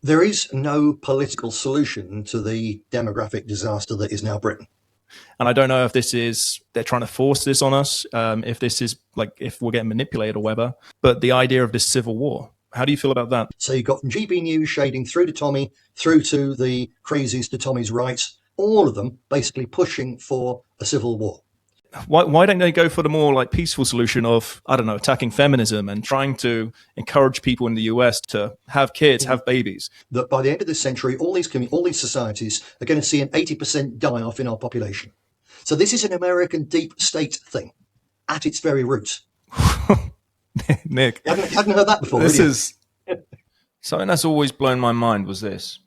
There is no political solution to the demographic disaster that is now Britain. And I don't know if this is, they're trying to force this on us, if this is like, if we're getting manipulated or whatever, but the idea of this civil war, how do you feel about that? So you've got from GB News shading through to Tommy, through to the crazies to Tommy's right, all of them basically pushing for a civil war. Why don't they go for the more like peaceful solution of, I don't know, attacking feminism and trying to encourage people in the US to have kids, have babies? That by the end of this century, all these societies are going to see an 80% die off in our population. So this is an American deep state thing at its very root. Nick, You hadn't heard that before, this did you? is something that's always blown my mind was this.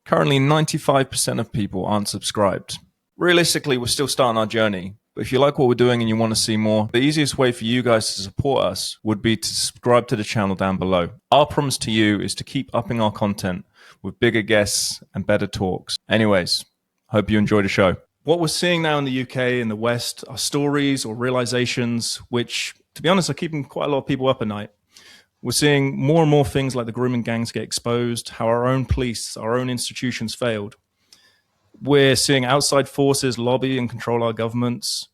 Currently, 95% of people aren't subscribed. Realistically, we're still starting our journey. But if you like what we're doing and you want to see more, the easiest way for you guys to support us would be to subscribe to the channel down below. Our promise to you is to keep upping our content with bigger guests and better talks. Anyways, hope you enjoy the show. What we're seeing now in the UK and the West are stories or realizations which, to be honest, are keeping quite a lot of people up at night. We're seeing more and more things like the grooming gangs get exposed, how our own police, our own institutions failed. We're seeing outside forces lobby and control our governments.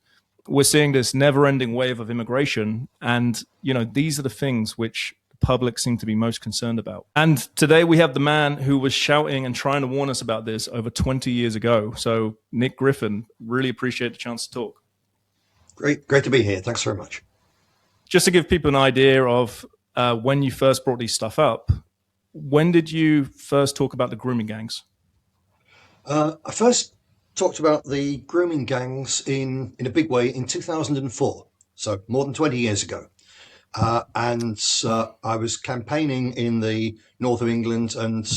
We're seeing this never-ending wave of immigration. And, you know, these are the things which the public seem to be most concerned about. And today we have the man who was shouting and trying to warn us about this over 20 years ago. So, Nick Griffin, really appreciate the chance to talk. Great to be here. Thanks very much. Just to give people an idea of when you first brought these stuff up, when did you first talk about the grooming gangs? I first talked about the grooming gangs in a big way in 2004, so more than 20 years ago. And I was campaigning in the north of England, and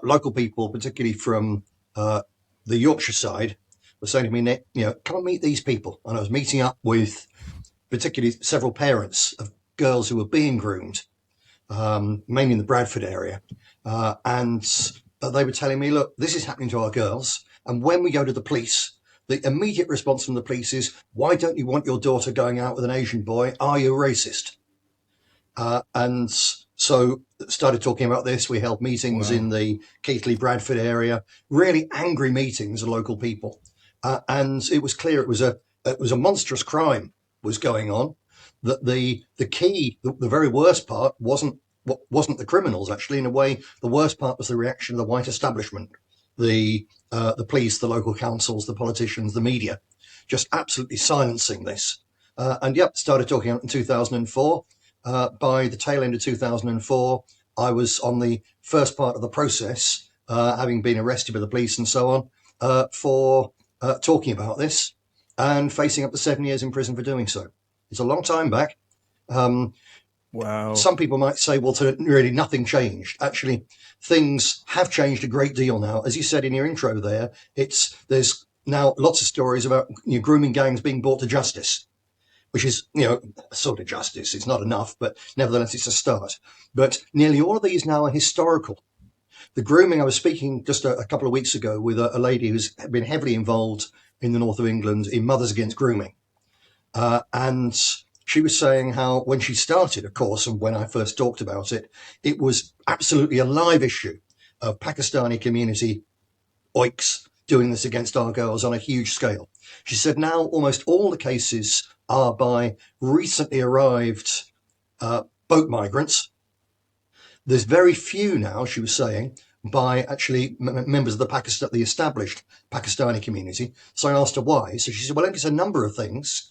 local people, particularly from the Yorkshire side, were saying to me, Nick, come and meet these people. And I was meeting up with particularly several parents of girls who were being groomed, mainly in the Bradford area. And they were telling me, look, this is happening to our girls. And when we go to the police, the immediate response from the police is, why don't you want your daughter going out with an Asian boy? Are you racist? And so started talking about this. We held meetings in the Keighley, Bradford area, really angry meetings of local people. And it was clear it was a monstrous crime was going on. That the very worst part wasn't the criminals, actually. In a way, the worst part was the reaction of the white establishment, the police, the local councils, the politicians, the media, just absolutely silencing this. And started talking out in 2004. By the tail end of 2004, I was on the first part of the process, having been arrested by the police and so on, for talking about this and facing up to 7 years in prison for doing so. It's a long time back. Wow. Some people might say, well, really nothing changed. Actually, things have changed a great deal now. As you said in your intro there, there's now lots of stories about grooming gangs being brought to justice, which is, sort of justice. It's not enough, but nevertheless, it's a start. But nearly all of these now are historical. The grooming, I was speaking just a couple of weeks ago with a lady who's been heavily involved in the north of England in Mothers Against Grooming. And she was saying how when she started, of course, and when I first talked about it, it was absolutely a live issue of Pakistani community oiks doing this against our girls on a huge scale. She said now almost all the cases are by recently arrived boat migrants. There's very few now, she was saying, by actually members of the established Pakistani community. So I asked her why. So she said, well, I think it's a number of things.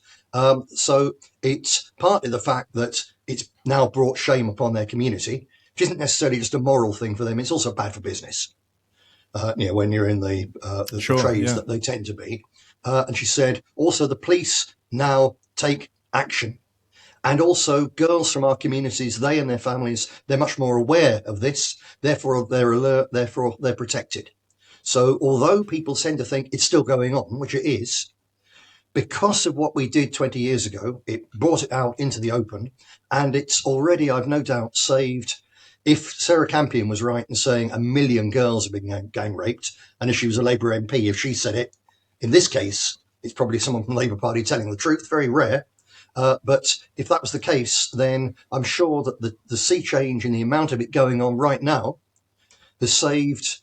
So it's partly the fact that it's now brought shame upon their community, which isn't necessarily just a moral thing for them. It's also bad for business. When you're in the trades that they tend to be. And she said, also the police now take action. And also girls from our communities, they and their families, they're much more aware of this. Therefore, they're alert. Therefore, they're protected. So although people tend to think it's still going on, which it is, because of what we did 20 years ago, it brought it out into the open. And it's already, I've no doubt, saved. If Sarah Campion was right in saying 1 million girls have been gang raped, and if she was a Labour MP, if she said it, in this case, it's probably someone from the Labour Party telling the truth, very rare. But if that was the case, then I'm sure that the sea change in the amount of it going on right now has saved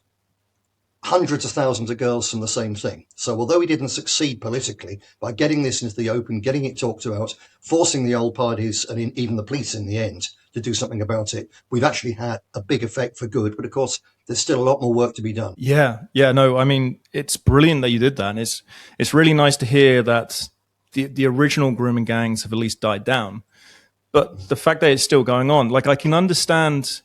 hundreds of thousands of girls from the same thing. So although he didn't succeed politically by getting this into the open, getting it talked about, forcing the old parties and even the police in the end to do something about it, we've actually had a big effect for good. But of course, there's still a lot more work to be done. Yeah, no, I mean, it's brilliant that you did that. And it's really nice to hear that the original grooming gangs have at least died down. But the fact that it's still going on, like I can understand.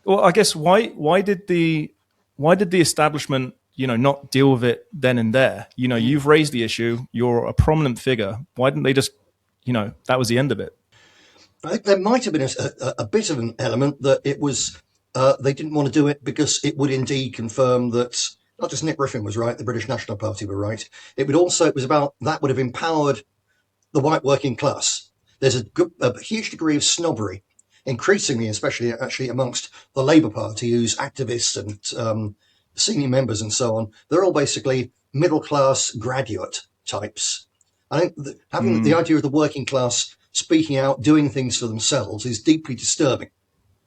Well, I guess why did the establishment, not deal with it then and there? You've raised the issue. You're a prominent figure. Why didn't they just, that was the end of it? There might have been a bit of an element that it was they didn't want to do it because it would indeed confirm that not just Nick Griffin was right, the British National Party were right. It was about that would have empowered the white working class. There's a huge degree of snobbery, increasingly, especially actually amongst the Labour Party, whose activists and senior members and so on, they're all basically middle class graduate types. I think having the idea of the working class speaking out, doing things for themselves is deeply disturbing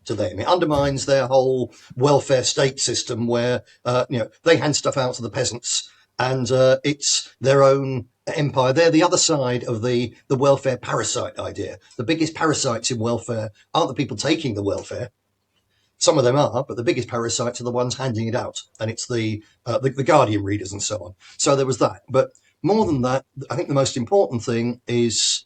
to them. It undermines their whole welfare state system where, they hand stuff out to the peasants and it's their own empire. They're the other side of the welfare parasite idea. The biggest parasites in welfare aren't the people taking the welfare. Some of them are, but the biggest parasites are the ones handing it out. And it's the Guardian readers and so on. So there was that. But more than that, I think the most important thing is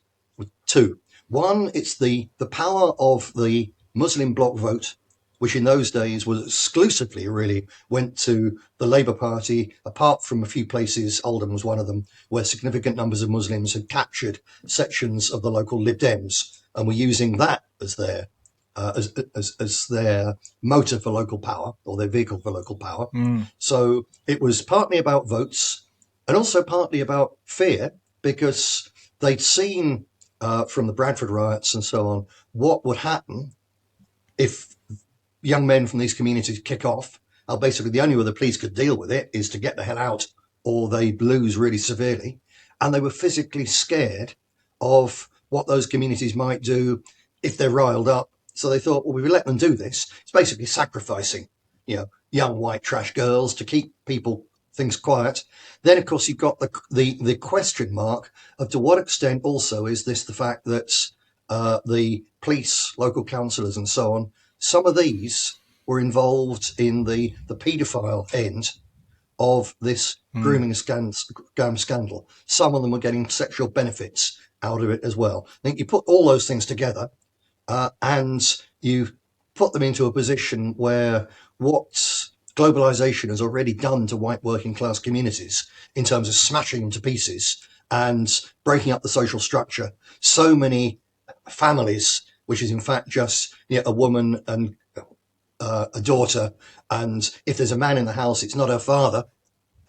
two. One, it's the power of the Muslim bloc vote, which in those days was exclusively really went to the Labour Party, apart from a few places, Oldham was one of them, where significant numbers of Muslims had captured sections of the local Lib Dems and were using that as their as their motor for local power, or their vehicle for local power. So it was partly about votes and also partly about fear, because they'd seen from the Bradford riots and so on what would happen if young men from these communities kick off. Basically, the only way the police could deal with it is to get the hell out, or they'd lose really severely. And they were physically scared of what those communities might do if they're riled up. So they thought, well, we let them do this. It's basically sacrificing, young white trash girls to keep things quiet. Then, of course, you've got the question mark of to what extent also is this the fact that the police, local councillors and so on, some of these were involved in the paedophile end of this grooming scandal. Some of them were getting sexual benefits out of it as well. I think you put all those things together and you put them into a position where what globalization has already done to white working class communities in terms of smashing them to pieces and breaking up the social structure. So many families, which is in fact just a woman and a daughter, and if there's a man in the house, it's not her father,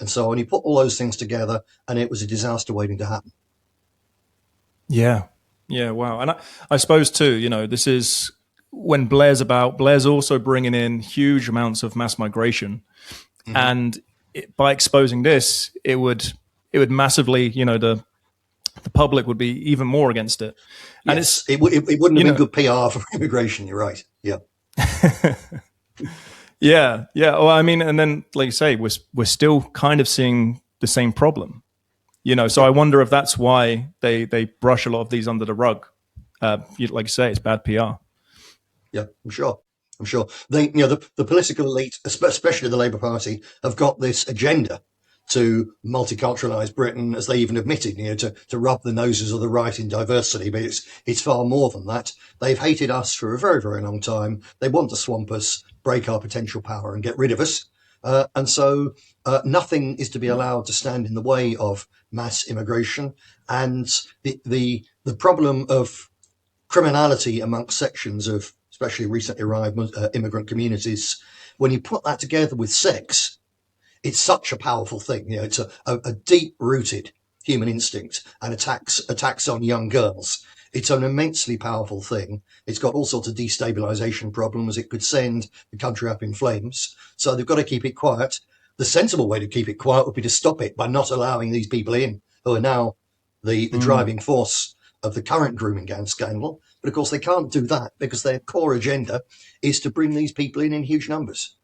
and so on. You put all those things together, and it was a disaster waiting to happen. Yeah, wow. And I suppose too, this is when Blair's also bringing in huge amounts of mass migration, and by exposing this, it would massively, the public would be even more against it. And yes, it wouldn't have been good PR for immigration. You're right. Yeah. Yeah. Well, I mean, and then, like you say, we're still kind of seeing the same problem. So I wonder if that's why they brush a lot of these under the rug. Like you say, it's bad PR. Yeah, I'm sure. They, the political elite, especially the Labour Party, have got this agenda to multiculturalise Britain, as they even admitted, to rub the noses of the right in diversity. But it's far more than that. They've hated us for a very, very long time. They want to swamp us, break our potential power, and get rid of us. And so nothing is to be allowed to stand in the way of mass immigration. And the problem of criminality amongst sections of especially recently arrived immigrant communities, when you put that together with sex, it's such a powerful thing. It's a deep-rooted human instinct and attacks on young girls. It's an immensely powerful thing. It's got all sorts of destabilization problems. It could send the country up in flames. So they've got to keep it quiet. The sensible way to keep it quiet would be to stop it by not allowing these people in, who are now the driving force of the current grooming gang scandal. But of course, they can't do that because their core agenda is to bring these people in huge numbers.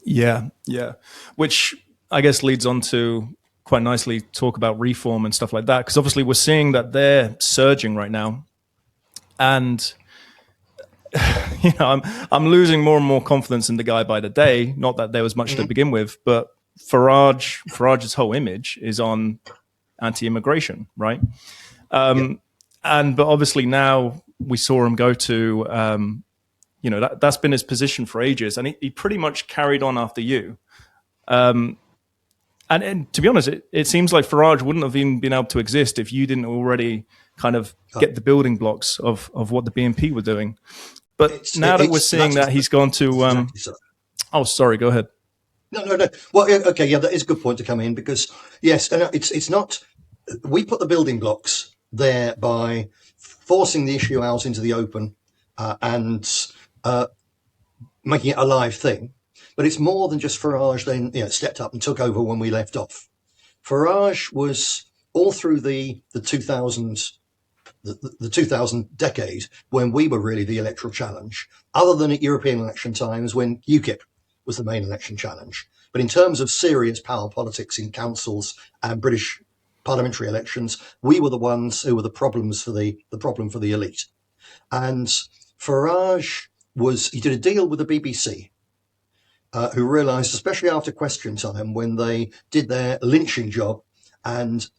Yeah, yeah. Which I guess leads on to quite nicely talk about reform and stuff like that, because obviously we're seeing that they're surging right now, and I'm losing more and more confidence in the guy by the day. Not that there was much to begin with, but Farage's whole image is on anti-immigration, right? But obviously now we saw him go to, that's been his position for ages, and he pretty much carried on after you. And to be honest, it seems like Farage wouldn't have even been able to exist if you didn't already kind of get the building blocks of what the BNP were doing. But now that we're seeing that he's gone to... Exactly so. Oh, sorry, go ahead. No. Well, okay, yeah, that is a good point to come in because, yes, and it's not... We put the building blocks there by forcing the issue out into the open and making it a live thing. But it's more than just Farage then stepped up and took over when we left off. Farage was all through the 2000s, the 2000 decade when we were really the electoral challenge, other than at European election times when UKIP was the main election challenge. But in terms of serious power politics in councils and British parliamentary elections, we were the ones who were the problem for the elite. And Farage he did a deal with the BBC, who realised, especially after Question Time, when they did their lynching job and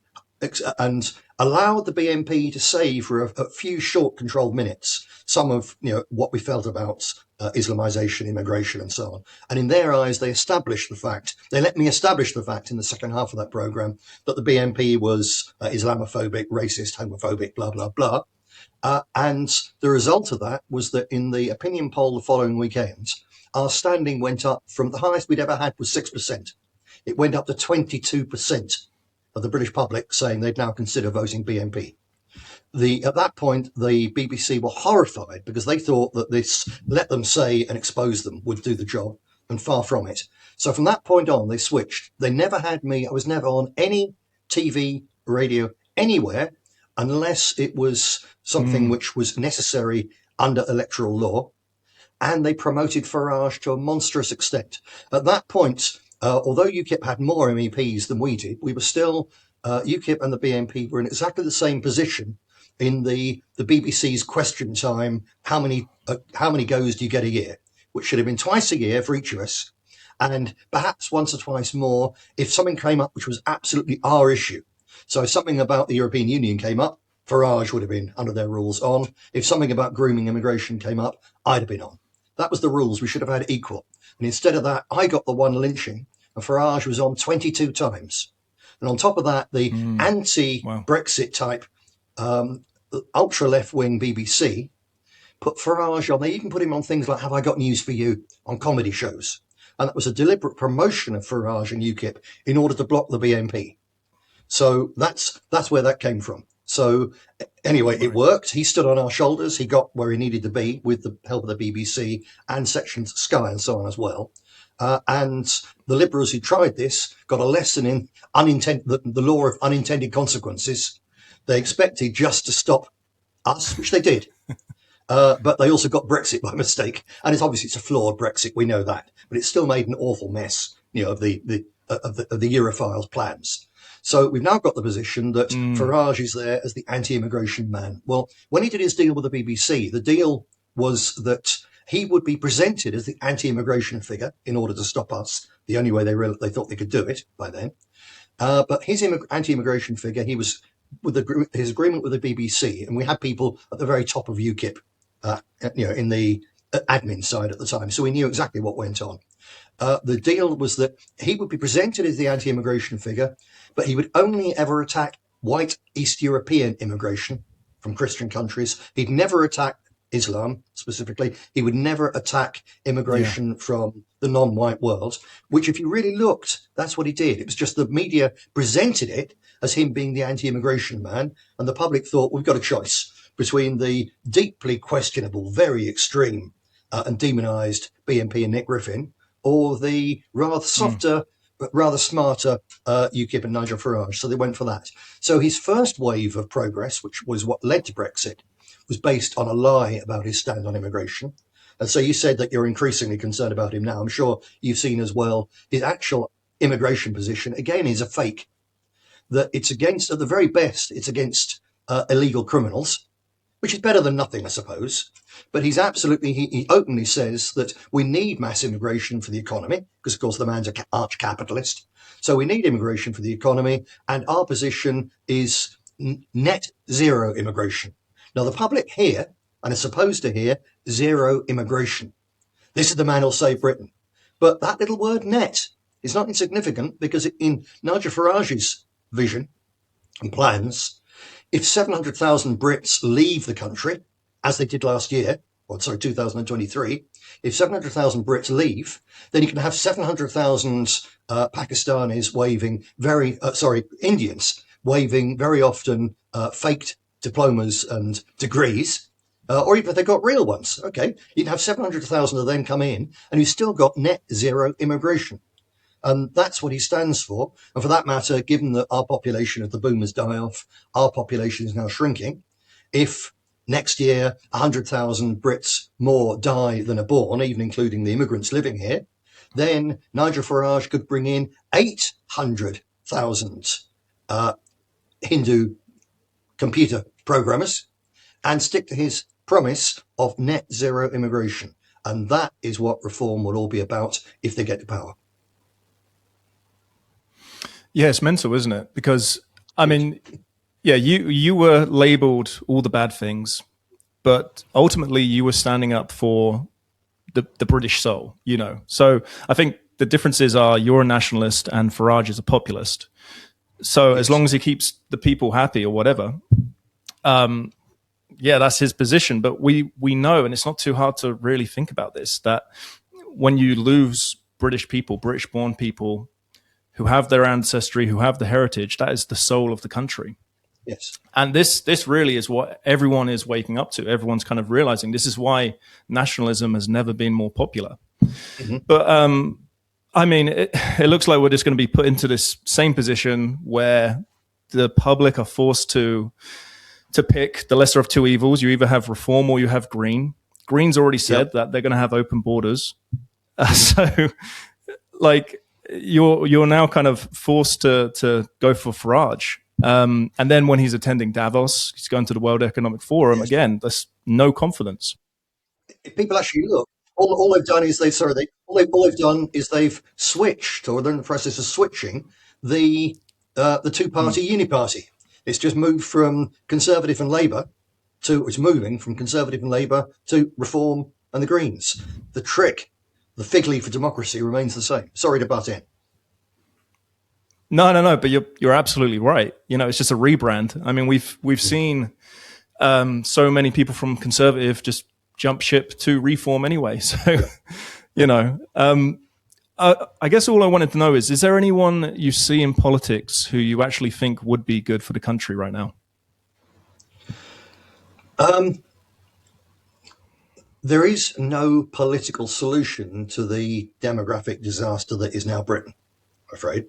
allowed the BNP to say for a few short controlled minutes some of what we felt about Islamisation, immigration, and so on. And in their eyes, they let me establish the fact in the second half of that programme that the BNP was Islamophobic, racist, homophobic, blah, blah, blah. And the result of that was that in the opinion poll the following weekend, our standing went up from the highest we'd ever had was 6%. It went up to 22% of the British public saying they'd now consider voting BNP. At that point, the BBC were horrified because they thought that this let them say and expose them would do the job, and far from it. So from that point on, they switched. They never had me. I was never on any TV, radio, anywhere, unless it was something which was necessary under electoral law. And they promoted Farage to a monstrous extent. At that point, although UKIP had more MEPs than we did, we were still, UKIP and the BNP were in exactly the same position in the BBC's Question Time, how many goes do you get a year, which should have been twice a year for each of us, and perhaps once or twice more if something came up which was absolutely our issue. So if something about the European Union came up, Farage would have been, under their rules, on. If something about grooming immigration came up, I'd have been on. That was the rules. We should have had equal. And instead of that, I got the one lynching, and Farage was on 22 times. And on top of that, the anti-Brexit type ultra left-wing BBC put Farage on. They even put him on things like Have I Got News for You on comedy shows. And that was a deliberate promotion of Farage and UKIP in order to block the BNP. So that's where that came from. So anyway, it worked. He stood on our shoulders. He got where he needed to be with the help of the BBC and sections of Sky and so on as well. And the Liberals who tried this got a lesson in the law of unintended consequences. They expected just to stop us, which they did. But they also got Brexit by mistake. And it's a flawed Brexit. We know that. But it still made an awful mess, of the Europhiles' plans. So we've now got the position that Farage is there as the anti-immigration man. Well, when he did his deal with the BBC, the deal was that he would be presented as the anti-immigration figure in order to stop us. The only way they thought they could do it by then. But his anti-immigration figure, he was with his agreement with the BBC, and we had people at the very top of UKIP, in the admin side at the time, so we knew exactly what went on. The deal was that he would be presented as the anti-immigration figure, but he would only ever attack white East European immigration from Christian countries. He'd never attack Islam specifically. He would never attack immigration from the non-white world, which if you really looked, that's what he did. It was just the media presented it as him being the anti-immigration man, and the public thought, we've got a choice between the deeply questionable, very extreme and demonised BNP and Nick Griffin, or the rather softer, but rather smarter UKIP and Nigel Farage. So they went for that. So his first wave of progress, which was what led to Brexit, was based on a lie about his stand on immigration. And so you said that you're increasingly concerned about him now. I'm sure you've seen as well his actual immigration position, again, is a fake. That it's against, at the very best, it's against illegal criminals, which is better than nothing, I suppose. But he's absolutely, he openly says that we need mass immigration for the economy, because, of course, the man's an arch-capitalist. So we need immigration for the economy, and our position is net zero immigration. Now, the public hear, and are supposed to hear, zero immigration. This is the man who'll save Britain. But that little word net is not insignificant, because in Nigel Farage's vision and plans, if 700,000 Brits leave the country, as they did last year, 2023, if 700,000 Brits leave, then you can have 700,000 Pakistanis waving Indians waving very often faked diplomas and degrees, or even if they've got real ones. Okay, you can have 700,000 of them come in, and you've still got net zero immigration. And that's what he stands for. And for that matter, given that our population of the boomers die off, our population is now shrinking. If next year 100,000 Brits more die than are born, even including the immigrants living here, then Nigel Farage could bring in 800,000 Hindu computer programmers and stick to his promise of net zero immigration. And that is what reform will all be about if they get to power. Yeah, it's mental, isn't it? Because, I mean, yeah, you were labeled all the bad things, but ultimately you were standing up for the British soul, you know. So I think the differences are you're a nationalist and Farage is a populist. So yes, as long as he keeps the people happy or whatever, yeah, that's his position. But we know, and it's not too hard to really think about this, that when you lose British people, British-born people, who have their ancestry, who have the heritage, that is the soul of the country. Yes. And this really is what everyone is waking up to. Everyone's kind of realizing this is why nationalism has never been more popular. Mm-hmm. But I mean, it looks like we're just going to be put into this same position where the public are forced to pick the lesser of two evils. You either have reform or you have Green. Green's already said that they're going to have open borders. So, like, you're now kind of forced to go for Farage. And then when he's attending Davos, he's going to the World Economic Forum, again, there's no confidence. If people actually look, all they've done is they've switched, or they're in the process of switching the two-party uniparty. It's just moved from Conservative and Labour it's moving from Conservative and Labour to Reform and the Greens. The trick, the fig leaf for democracy remains the same. Sorry to butt in. No, but you're absolutely right. You know, it's just a rebrand. I mean, we've seen so many people from Conservative just jump ship to Reform anyway. So, you know, I guess all I wanted to know is there anyone you see in politics who you actually think would be good for the country right now? There is no political solution to the demographic disaster that is now Britain, I'm afraid.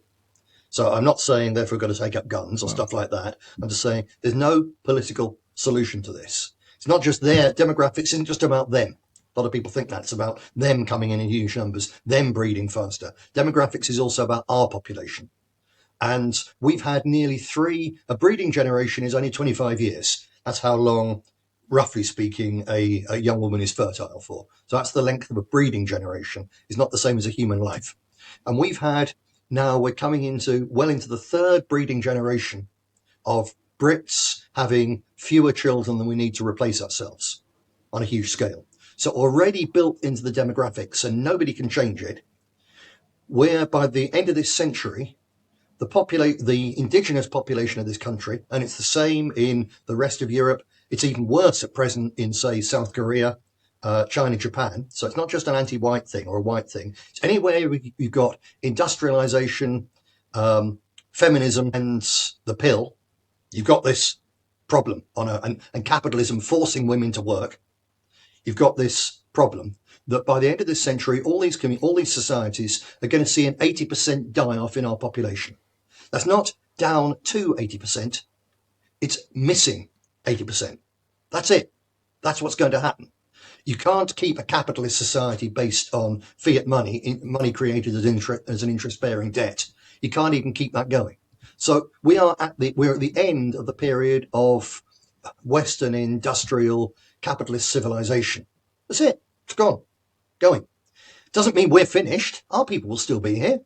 So I'm not saying, therefore, we've got to take up guns or stuff like that. I'm just saying there's no political solution to this. It's not just their demographics, isn't just about them. A lot of people think that's about them coming in huge numbers, them breeding faster. Demographics is also about our population. And we've had nearly a breeding generation is only 25 years. That's how long, roughly speaking, a young woman is fertile for. So that's the length of a breeding generation. It's not the same as a human life. And we're coming into the third breeding generation of Brits having fewer children than we need to replace ourselves on a huge scale. So already built into the demographics, and nobody can change it, where by the end of this century, the indigenous population of this country, and it's the same in the rest of Europe, it's even worse at present in, say, South Korea, China, Japan. So it's not just an anti-white thing or a white thing. It's anywhere you've got industrialization, feminism, and the pill. You've got this problem and capitalism forcing women to work. You've got this problem that by the end of this century, all these societies are going to see an 80% die-off in our population. That's not down to 80%. It's missing 80%. That's it. That's what's going to happen. You can't keep a capitalist society based on fiat money, money created as an interest-bearing debt. You can't even keep that going. So we're at the end of the period of Western industrial capitalist civilization. That's it. It's gone. Going. Doesn't mean we're finished. Our people will still be here.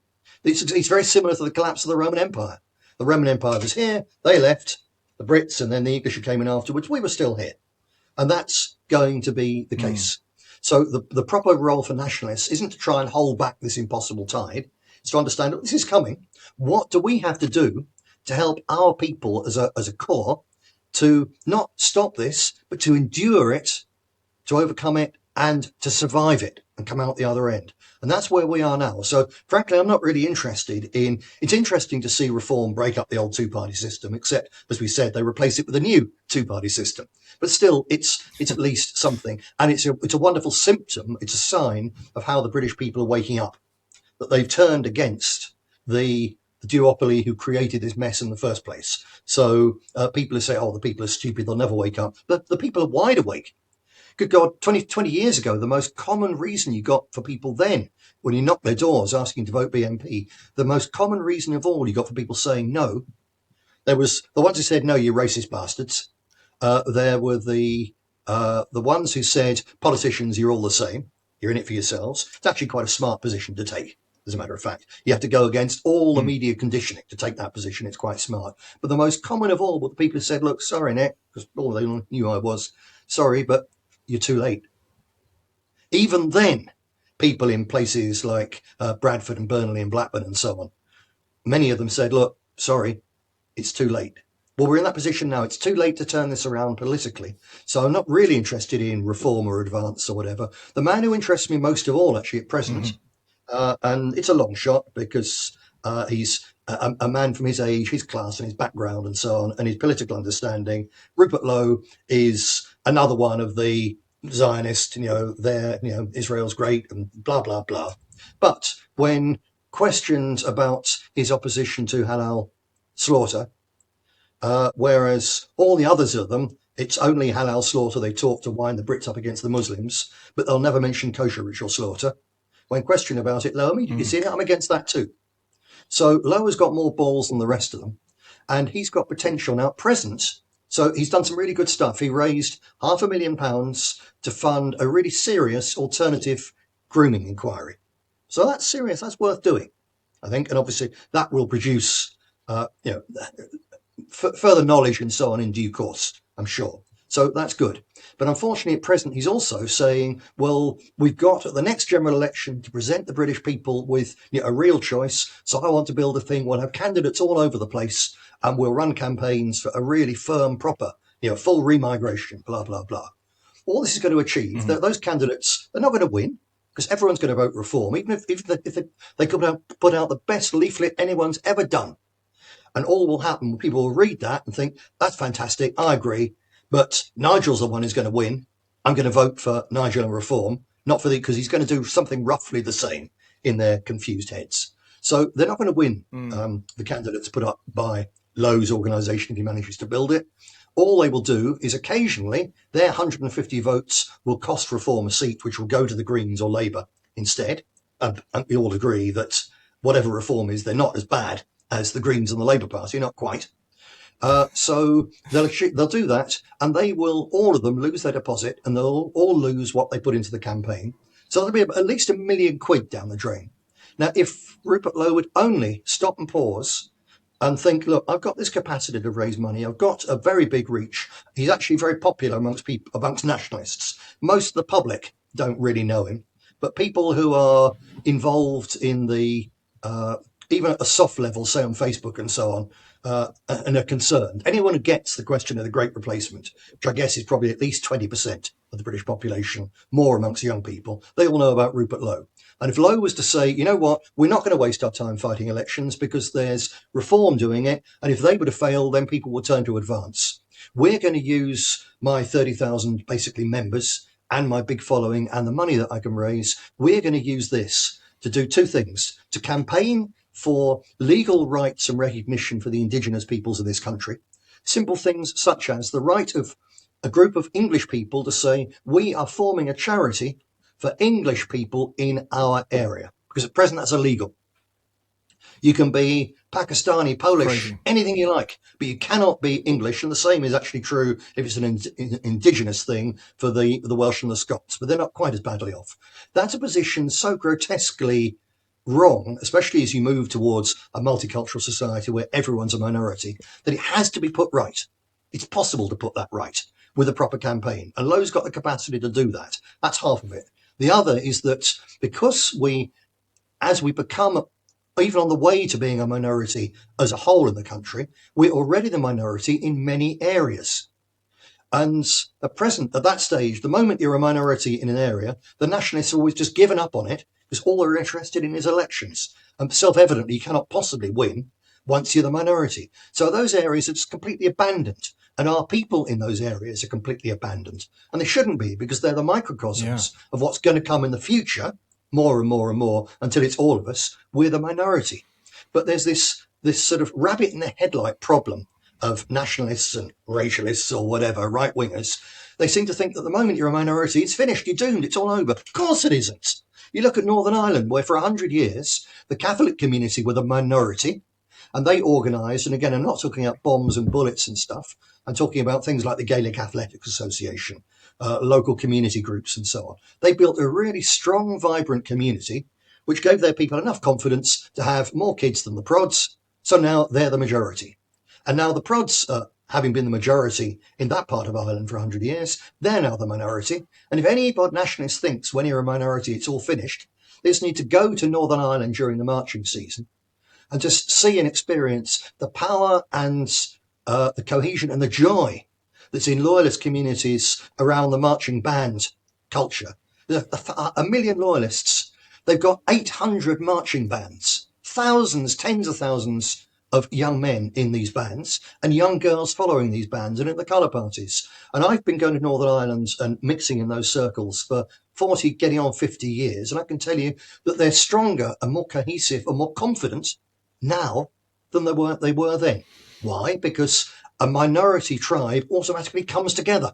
It's very similar to the collapse of the Roman Empire. The Roman Empire was here. They left. The Brits and then the English who came in afterwards. We were still here. And that's going to be the case. So the proper role for nationalists isn't to try and hold back this impossible tide. It's to understand that this is coming. What do we have to do to help our people as a core to not stop this, but to endure it, to overcome it, and to survive it and come out the other end? And that's where we are now. So frankly, I'm not really interested in, it's interesting to see reform break up the old two-party system, except, as we said, they replace it with a new two-party system. But still, it's at least something. And it's a wonderful symptom. It's a sign of how the British people are waking up, that they've turned against the duopoly who created this mess in the first place. So people who say, oh, the people are stupid, they'll never wake up. But the people are wide awake. Good God, 20 years ago, the most common reason you got for people then, when you knocked their doors asking to vote BNP, the most common reason of all you got for people saying no, there was the ones who said, no, you racist bastards. There were the ones who said, politicians, you're all the same. You're in it for yourselves. It's actually quite a smart position to take, as a matter of fact. You have to go against all the media conditioning to take that position. It's quite smart. But the most common of all were the people who said, look, sorry, Nick, because all they knew I was, sorry, but you're too late. Even then, people in places like Bradford and Burnley and Blackburn and so on, many of them said, look, sorry, it's too late. Well, we're in that position now. It's too late to turn this around politically. So I'm not really interested in reform or advance or whatever. The man who interests me most of all, actually, at present, and it's a long shot because he's a man from his age, his class and his background and so on, and his political understanding. Rupert Lowe is another one of the Zionists, Israel's great and blah, blah, blah. But when questioned about his opposition to halal slaughter, whereas all the others of them, it's only halal slaughter they talk to wind the Brits up against the Muslims, but they'll never mention kosher ritual slaughter. When questioned about it, Lowe immediately said, I'm against that too. So Lowe has got more balls than the rest of them, and he's got potential now at present. So he's done some really good stuff. He raised £500,000 to fund a really serious alternative grooming inquiry. So that's serious. That's worth doing, I think. And obviously that will produce, further knowledge and so on in due course, I'm sure. So that's good. But unfortunately, at present, he's also saying, well, we've got at the next general election to present the British people with a real choice. So I want to build a thing. We'll have candidates all over the place and we'll run campaigns for a really firm, proper, full remigration, blah, blah, blah. All this is going to achieve that those candidates are not going to win because everyone's going to vote reform, even if they could put out the best leaflet anyone's ever done. And all will happen, people will read that and think, that's fantastic, I agree. But Nigel's the one who's going to win. I'm going to vote for Nigel and reform, not for because he's going to do something roughly the same in their confused heads. So they're not going to win the candidates put up by Lowe's organisation if he manages to build it. All they will do is occasionally their 150 votes will cost reform a seat, which will go to the Greens or Labour instead. And we all agree that whatever reform is, they're not as bad as the Greens and the Labour Party, not quite. So they'll do that, and they will, all of them, lose their deposit, and they'll all lose what they put into the campaign. So there'll be at least £1 million down the drain. Now, if Rupert Lowe would only stop and pause and think, look, I've got this capacity to raise money. I've got a very big reach. He's actually very popular amongst nationalists. Most of the public don't really know him, but people who are involved in the even at a soft level, say on Facebook and so on, and are concerned. Anyone who gets the question of the Great Replacement, which I guess is probably at least 20% of the British population, more amongst young people, they all know about Rupert Lowe. And if Lowe was to say, you know what, we're not going to waste our time fighting elections because there's reform doing it, and if they were to fail, then people will turn to advance. We're going to use my 30,000 basically members and my big following and the money that I can raise. We're going to use this to do two things: to campaign for legal rights and recognition for the indigenous peoples of this country. Simple things such as the right of a group of English people to say, we are forming a charity for English people in our area, because at present that's illegal. You can be Pakistani, Polish, Crazy. anything you like, but you cannot be English. And the same is actually true if it's an indigenous thing for the Welsh and the Scots, but they're not quite as badly off. That's a position so grotesquely wrong, especially as you move towards a multicultural society where everyone's a minority, that it has to be put right. It's possible to put that right with a proper campaign. And Lowe's got the capacity to do that. That's half of it. The other is that because as we become even on the way to being a minority as a whole in the country, we're already the minority in many areas. And at that stage, the moment you're a minority in an area, the nationalists have always just given up on it because all they're interested in is elections. And self-evidently, you cannot possibly win once you're the minority. So those areas are just completely abandoned. And our people in those areas are completely abandoned. And they shouldn't be, because they're the microcosms of what's going to come in the future, more and more and more, until it's all of us. We're the minority. But there's this sort of rabbit in the headlight problem of nationalists and racialists or whatever, right-wingers. They seem to think that the moment you're a minority, it's finished, you're doomed, it's all over. Of course it isn't. You look at Northern Ireland, where for 100 years, the Catholic community were the minority, and they organised, and again, I'm not talking about bombs and bullets and stuff, I'm talking about things like the Gaelic Athletic Association, local community groups and so on. They built a really strong, vibrant community, which gave their people enough confidence to have more kids than the prods. So now they're the majority. And now the prods, having been the majority in that part of Ireland for 100 years, they're now the minority. And if any nationalist thinks when you're a minority, it's all finished, they just need to go to Northern Ireland during the marching season and just see and experience the power and the cohesion and the joy that's in loyalist communities around the marching band culture. There's 1 million loyalists. They've got 800 marching bands, thousands, tens of thousands of young men in these bands and young girls following these bands and at the colour parties. And I've been going to Northern Ireland and mixing in those circles for 40, getting on 50 years. And I can tell you that they're stronger and more cohesive and more confident now than they were then. Why? Because a minority tribe automatically comes together,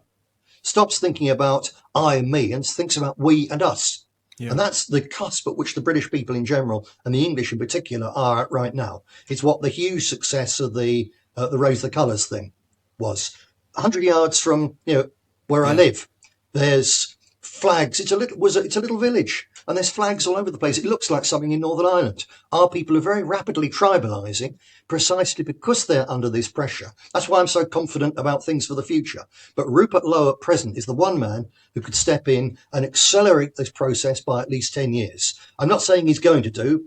stops thinking about I and me and thinks about we and us. Yeah. And that's the cusp at which the British people in general and the English in particular are at right now. It's what the huge success of the Raise the Colours thing was. 100 yards from where I live, there's flags. It's a little village, and there's flags all over the place. It looks like something in Northern Ireland. Our people are very rapidly tribalising precisely because they're under this pressure. That's why I'm so confident about things for the future. But Rupert Lowe at present is the one man who could step in and accelerate this process by at least 10 years. I'm not saying he's going to,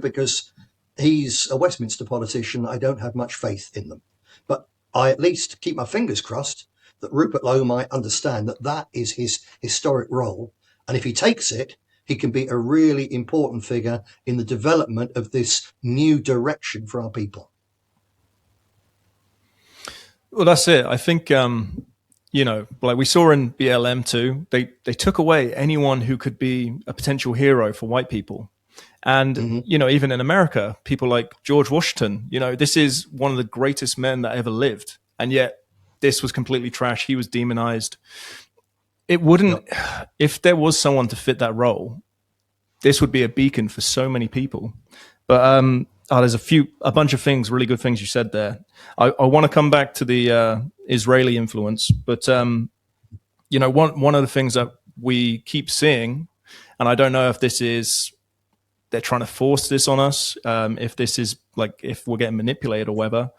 because he's a Westminster politician. I don't have much faith in them. But I at least keep my fingers crossed that Rupert Lowe might understand that that is his historic role. And if he takes it, he can be a really important figure in the development of this new direction for our people. Well, that's it. I think, like we saw in BLM too, they took away anyone who could be a potential hero for white people. And, even in America, people like George Washington, this is one of the greatest men that ever lived. And yet this was completely trash. He was demonized. It wouldn't, if there was someone to fit that role, this would be a beacon for so many people. But there's a bunch of things, really good things you said there. I want to come back to the Israeli influence, but one of the things that we keep seeing, and I don't know if this is they're trying to force this on us, if this is like if we're getting manipulated or whatever,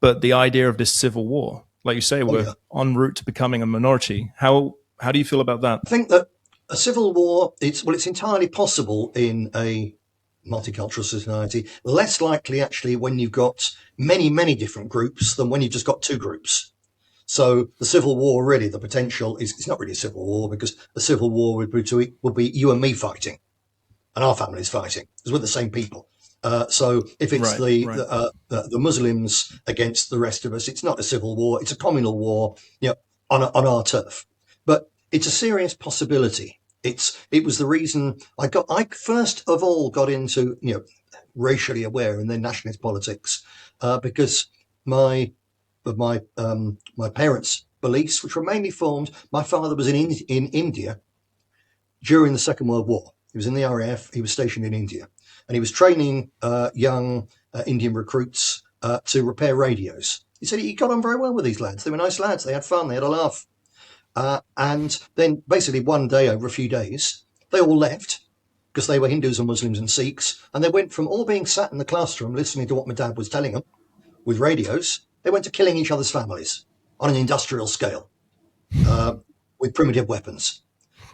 but the idea of this civil war, like you say, we're en route to becoming a minority. How do you feel about that? I think that a civil war, it's entirely possible in a multicultural society, less likely actually when you've got many, many different groups than when you've just got two groups. So the civil war, really, the potential is it's not really a civil war, because a civil war would be you and me fighting and our families fighting, because we're the same people. So if it's the Muslims against the rest of us, it's not a civil war, it's a communal war, on our turf. But it's a serious possibility. It was the reason I first of all got into racially aware and then nationalist politics, because my parents beliefs, which were mainly formed. My father was in India during the Second World War. He was in the RAF. He was stationed in India, and he was training young Indian recruits to repair radios. He said he got on very well with these lads. They were nice lads. They had fun. They had a laugh. And then basically one day, over a few days, they all left because they were Hindus and Muslims and Sikhs. And they went from all being sat in the classroom listening to what my dad was telling them with radios, they went to killing each other's families on an industrial scale with primitive weapons.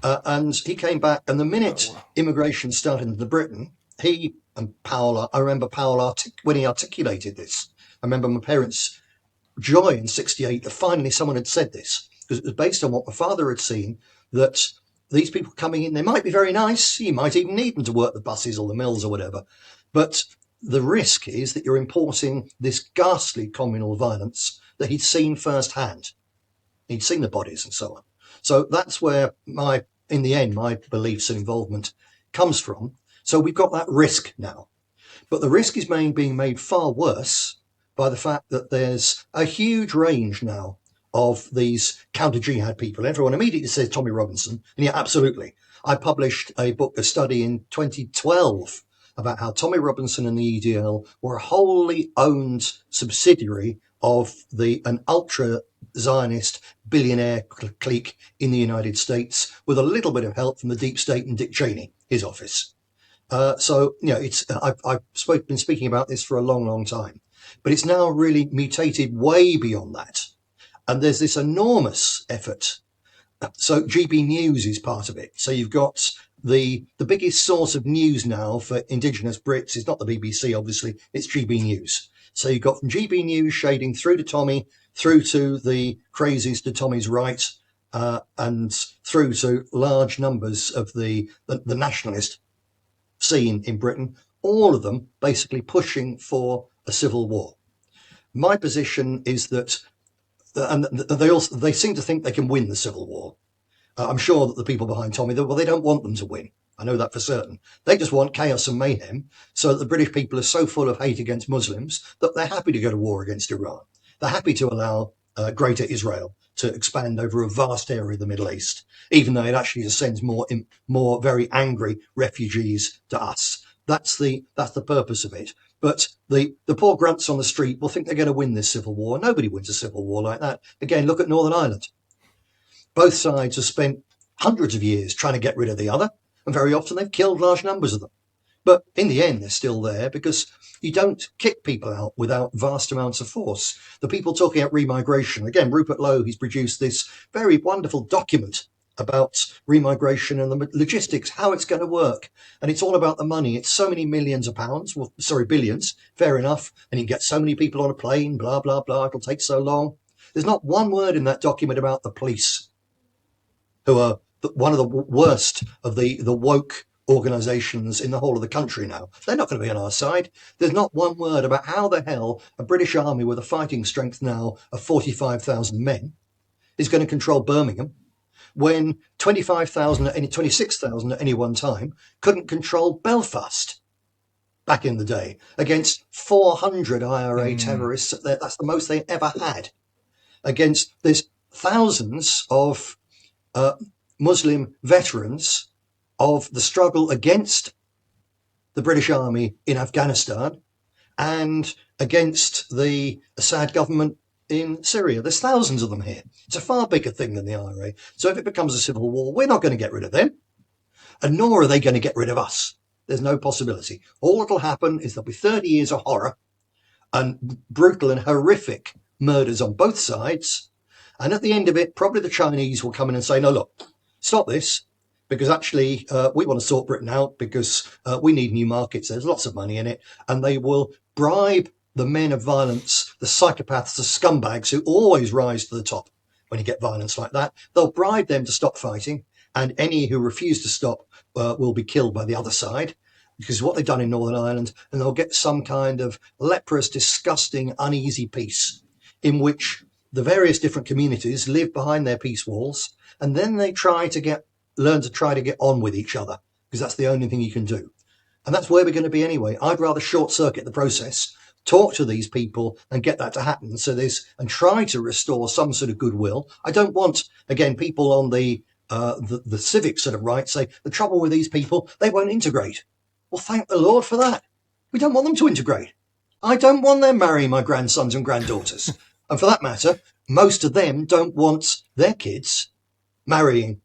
And he came back, and the minute immigration started into Britain, he and Powell, I remember Powell when he articulated this, I remember my parents' joy in '68 that finally someone had said this, because it was based on what my father had seen, that these people coming in, they might be very nice, you might even need them to work the buses or the mills or whatever, but the risk is that you're importing this ghastly communal violence that he'd seen firsthand. He'd seen the bodies and so on. So that's where in the end, my beliefs and involvement comes from. So we've got that risk now. But the risk is being made far worse by the fact that there's a huge range now of these counter-jihad people. Everyone immediately says Tommy Robinson. And yeah, absolutely. I published a study in 2012 about how Tommy Robinson and the EDL were a wholly owned subsidiary of an ultra-Zionist billionaire clique in the United States, with a little bit of help from the deep state and Dick Cheney, his office. So, I've been speaking about this for a long, long time, but it's now really mutated way beyond that. And there's this enormous effort. So GB News is part of it. So you've got the biggest source of news now for indigenous Brits is not the BBC, obviously, it's GB News. So you've got from GB News shading through to Tommy, through to the crazies to Tommy's right, and through to large numbers of the nationalist scene in Britain, all of them basically pushing for a civil war. My position is that, and they seem to think they can win the civil war. I'm sure that the people behind Tommy, they don't want them to win. I know that for certain. They just want chaos and mayhem, so that the British people are so full of hate against Muslims that they're happy to go to war against Iran. They're happy to allow Greater Israel to expand over a vast area of the Middle East, even though it actually just sends more very angry refugees to us. That's the purpose of it. But the poor grunts on the street will think they're going to win this civil war. Nobody wins a civil war like that. Again, look at Northern Ireland. Both sides have spent hundreds of years trying to get rid of the other, and very often they've killed large numbers of them. But in the end, they're still there because you don't kick people out without vast amounts of force. The people talking about remigration, again, Rupert Lowe, he's produced this very wonderful document about remigration and the logistics, how it's going to work. And it's all about the money. It's so many millions of pounds, billions, fair enough. And you can get so many people on a plane, blah, blah, blah. It'll take so long. There's not one word in that document about the police, who are one of the worst of the woke organisations in the whole of the country now. They're not going to be on our side. There's not one word about how the hell a British army with a fighting strength now of 45,000 men is going to control Birmingham, when 26,000 at any one time couldn't control Belfast back in the day against 400 IRA terrorists. That's the most they ever had. Against there's thousands of Muslim veterans of the struggle against the British Army in Afghanistan and against the Assad government in Syria. There's thousands of them here. It's a far bigger thing than the IRA. So if it becomes a civil war, we're not going to get rid of them, and nor are they going to get rid of us. There's no possibility. All that'll happen is there'll be 30 years of horror and brutal and horrific murders on both sides. And at the end of it, probably the Chinese will come in and say, no, look, stop this, because actually we want to sort Britain out because we need new markets. There's lots of money in it. And they will bribe the men of violence, the psychopaths, the scumbags who always rise to the top when you get violence like that. They'll bribe them to stop fighting, and any who refuse to stop will be killed by the other side, because of what they've done in Northern Ireland, and they'll get some kind of leprous, disgusting, uneasy peace in which the various different communities live behind their peace walls, and then they learn to get on with each other, because that's the only thing you can do. And that's where we're going to be anyway. I'd rather short circuit the process, talk to these people and get that to happen. And try to restore some sort of goodwill. I don't want, again, people on the civic sort of right say the trouble with these people, they won't integrate. Well, thank the Lord for that. We don't want them to integrate. I don't want them marrying my grandsons and granddaughters. And for that matter, most of them don't want their kids marrying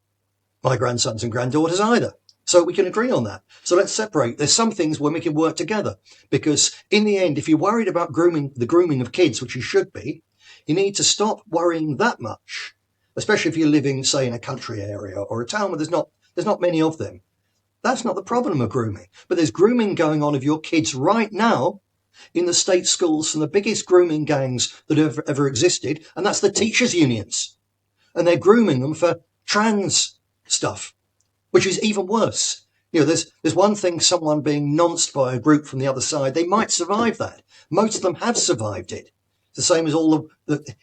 my grandsons and granddaughters either. So we can agree on that. So let's separate. There's some things when we can work together, because in the end, if you're worried about the grooming of kids, which you should be, you need to stop worrying that much, especially if you're living, say, in a country area or a town where there's not many of them. That's not the problem of grooming. But there's grooming going on of your kids right now in the state schools from the biggest grooming gangs that have ever existed, and that's the teachers' unions. And they're grooming them for trans stuff, which is even worse. There's one thing, someone being nonced by a group from the other side, they might survive that. Most of them have survived it. It's the same as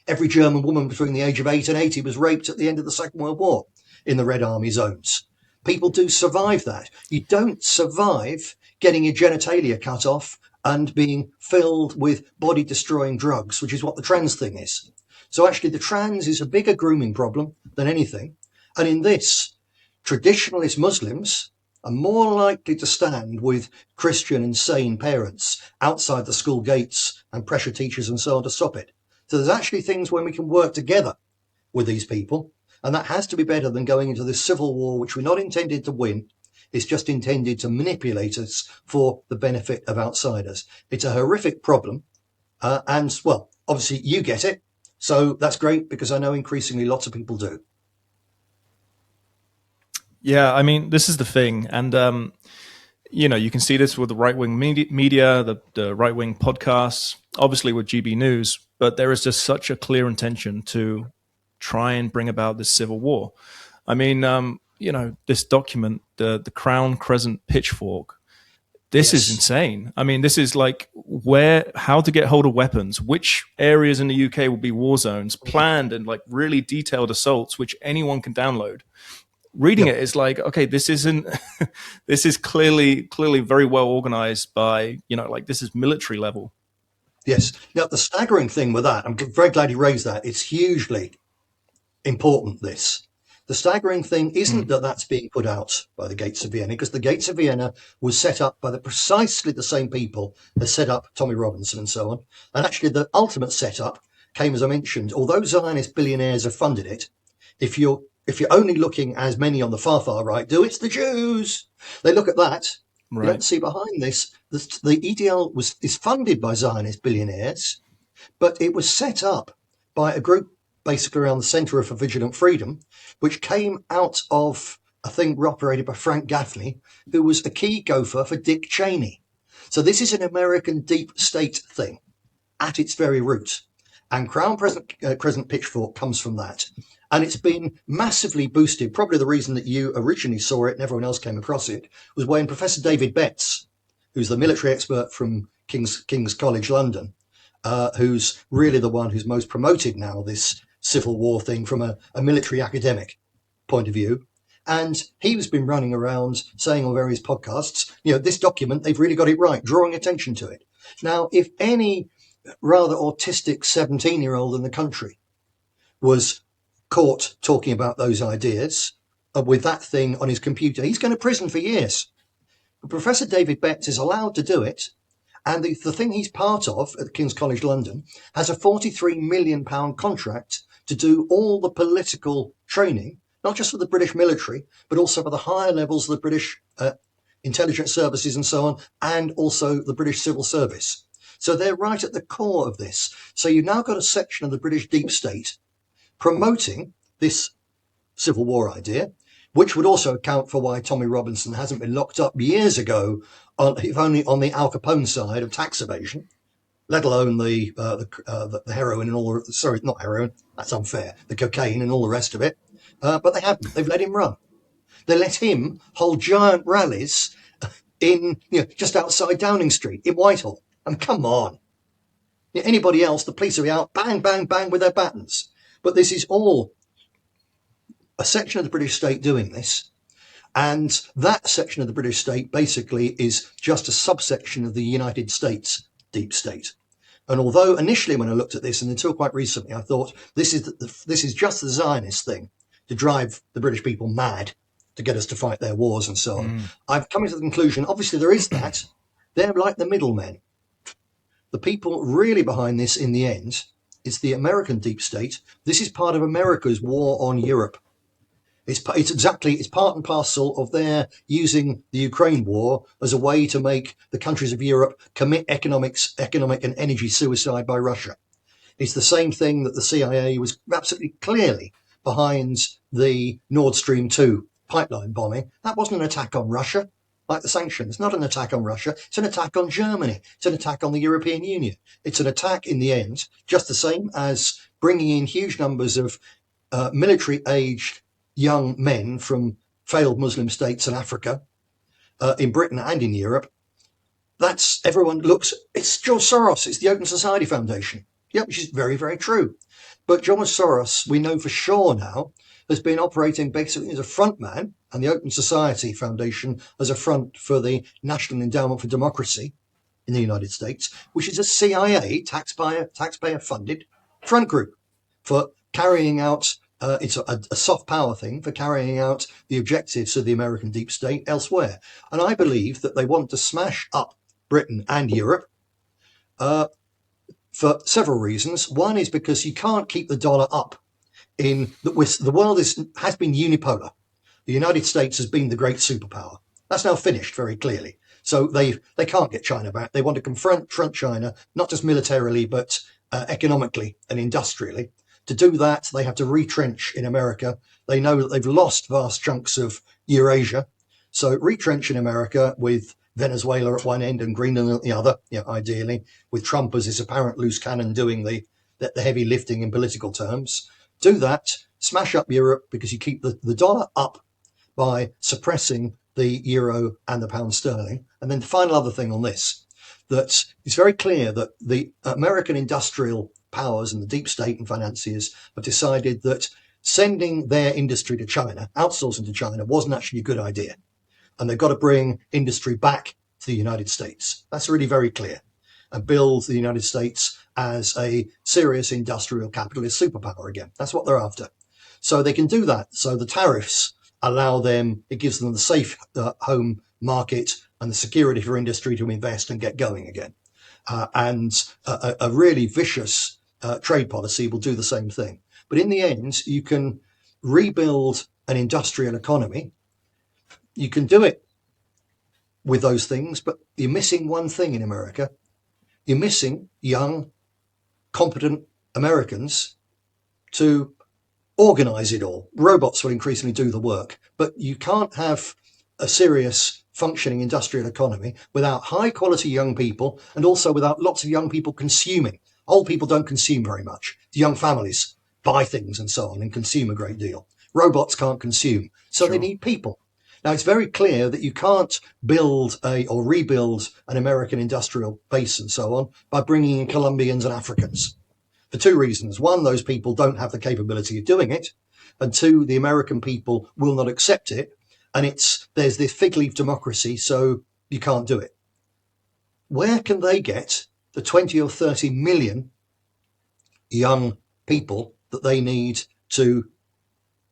every German woman between the age of 8 and 80 was raped at the end of the Second World War in the Red Army zones. People do survive that. You don't survive getting your genitalia cut off and being filled with body-destroying drugs, which is what the trans thing is. So actually the trans is a bigger grooming problem than anything. And in this, traditionalist Muslims are more likely to stand with Christian and sane parents outside the school gates and pressure teachers and so on to stop it. So there's actually things when we can work together with these people, and that has to be better than going into this civil war, which we're not intended to win. It's just intended to manipulate us for the benefit of outsiders. It's a horrific problem. And, well, obviously you get it. So that's great, because I know increasingly lots of people do. Yeah, I mean, this is the thing. And, you can see this with the right-wing media, the right-wing podcasts, obviously with GB News, but there is just such a clear intention to try and bring about this civil war. I mean, this document, the Crown Crescent Pitchfork, this is insane. I mean, this is like how to get hold of weapons, which areas in the UK will be war zones, planned and like really detailed assaults, which anyone can download. Reading it is like, okay, this is clearly very well organized by, this is military level. Yes. Now, the staggering thing with that, I'm very glad you raised that. It's hugely important, this. The staggering thing isn't that that's being put out by the Gates of Vienna, because the Gates of Vienna was set up by precisely the same people that set up Tommy Robinson and so on. And actually, the ultimate setup came, as I mentioned, although Zionist billionaires have funded it, if you're only looking, as many on the far right do, it's the Jews. They look at that. Right. You don't see behind this. The EDL is funded by Zionist billionaires, but it was set up by a group basically around the Centre for Vigilant Freedom, which came out of a thing operated by Frank Gaffney, who was a key gopher for Dick Cheney. So this is an American deep state thing at its very root. And Crown Crescent Pitchfork comes from that. And it's been massively boosted. Probably the reason that you originally saw it and everyone else came across it was when Professor David Betts, who's the military expert from King's College London, who's really the one who's most promoted now this civil war thing from a military academic point of view. And he's been running around saying on various podcasts, this document, they've really got it right, drawing attention to it. Now, if any rather autistic 17-year-old in the country was caught talking about those ideas with that thing on his computer, he's going to prison for years. But Professor David Betts is allowed to do it. And the thing he's part of at King's College London has a £43 million contract to do all the political training, not just for the British military, but also for the higher levels of the British intelligence services and so on, and also the British civil service. So they're right at the core of this. So you've now got a section of the British deep state promoting this civil war idea, which would also account for why Tommy Robinson hasn't been locked up years ago, if only on the Al Capone side of tax evasion, let alone the heroin and all the, sorry, not heroin, that's unfair, the cocaine and all the rest of it. But they haven't. They've let him run. They let him hold giant rallies in, just outside Downing Street in Whitehall. And come on. Anybody else, the police will be out, bang, bang, bang with their batons. But this is all a section of the British state doing this. And that section of the British state basically is just a subsection of the United States deep state. And although initially when I looked at this, and until quite recently, I thought this is just the Zionist thing to drive the British people mad, to get us to fight their wars and so on. I've come to the conclusion, obviously there is that. They're like the middlemen. The people really behind this in the end is the American deep state. This is part of America's war on Europe. It's part and parcel of their using the Ukraine war as a way to make the countries of Europe commit economic and energy suicide by Russia. It's the same thing that the CIA was absolutely clearly behind the Nord Stream 2 pipeline bombing. That wasn't an attack on Russia, like the sanctions. Not an attack on Russia. It's an attack on Germany. It's an attack on the European Union. It's an attack in the end, just the same as bringing in huge numbers of military-aged young men from failed Muslim states in Africa, in Britain and in Europe. Everyone looks, it's George Soros, it's the Open Society Foundation. Yeah, which is very, very true. But George Soros, we know for sure now, has been operating basically as a front man, and the Open Society Foundation as a front for the National Endowment for Democracy in the United States, which is a CIA, taxpayer-funded front group for carrying out, it's a soft power thing for carrying out the objectives of the American deep state elsewhere. And I believe that they want to smash up Britain and Europe for several reasons. One is because you can't keep the dollar up. The world has been unipolar. The United States has been the great superpower. That's now finished very clearly. So they can't get China back. They want to confront China, not just militarily, but economically and industrially. To do that, they have to retrench in America. They know that they've lost vast chunks of Eurasia. So retrench in America with Venezuela at one end and Greenland at the other, ideally, with Trump as his apparent loose cannon doing the heavy lifting in political terms. Do that, smash up Europe, because you keep the dollar up by suppressing the euro and the pound sterling. And then the final other thing on this, that it's very clear that the American industrial powers and the deep state and financiers have decided that sending their industry to China, outsourcing to China, wasn't actually a good idea. And they've got to bring industry back to the United States. That's really very clear. And build the United States as a serious industrial capitalist superpower again. That's what they're after. So they can do that. So the tariffs allow them, it gives them the safe home market and the security for industry to invest and get going again. And a really vicious trade policy will do the same thing. But in the end, you can rebuild an industrial economy. You can do it with those things, but you're missing one thing in America. You're missing young, competent Americans to organize it all. Robots will increasingly do the work, but you can't have a serious functioning industrial economy without high quality young people, and also without lots of young people consuming. Old people don't consume very much. The young families buy things and so on and consume a great deal. Robots can't consume, so They need people. Now, it's very clear that you can't build or rebuild an American industrial base and so on by bringing in Colombians and Africans for two reasons. One, those people don't have the capability of doing it. And two, the American people will not accept it. And there's this fig leaf democracy, so you can't do it. Where can they get the 20 or 30 million young people that they need to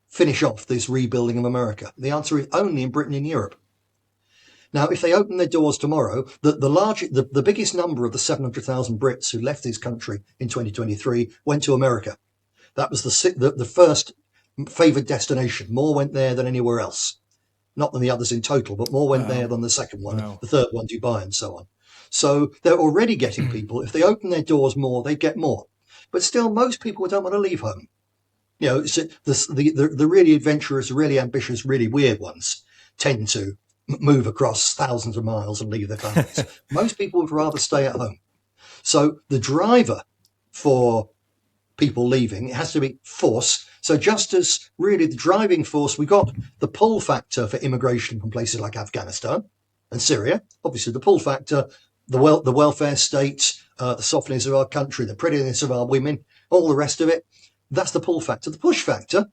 finish off this rebuilding of America? The answer is only in Britain and Europe. Now, if they open their doors tomorrow, the biggest number of the 700,000 Brits who left this country in 2023 went to America. That was the first favoured destination. More went there than anywhere else. Not than the others in total, but more went there than the second one, the third one, Dubai, and so on. So they're already getting people. If they open their doors more, they get more. But still, most people don't want to leave home. The really adventurous, really ambitious, really weird ones tend to move across thousands of miles and leave their families. Most people would rather stay at home. So the driver for people leaving, it has to be force. So just as really the driving force, we got the pull factor for immigration from places like Afghanistan and Syria. Obviously, the pull factor, the welfare state, the softness of our country, the prettiness of our women, all the rest of it. That's the pull factor. The push factor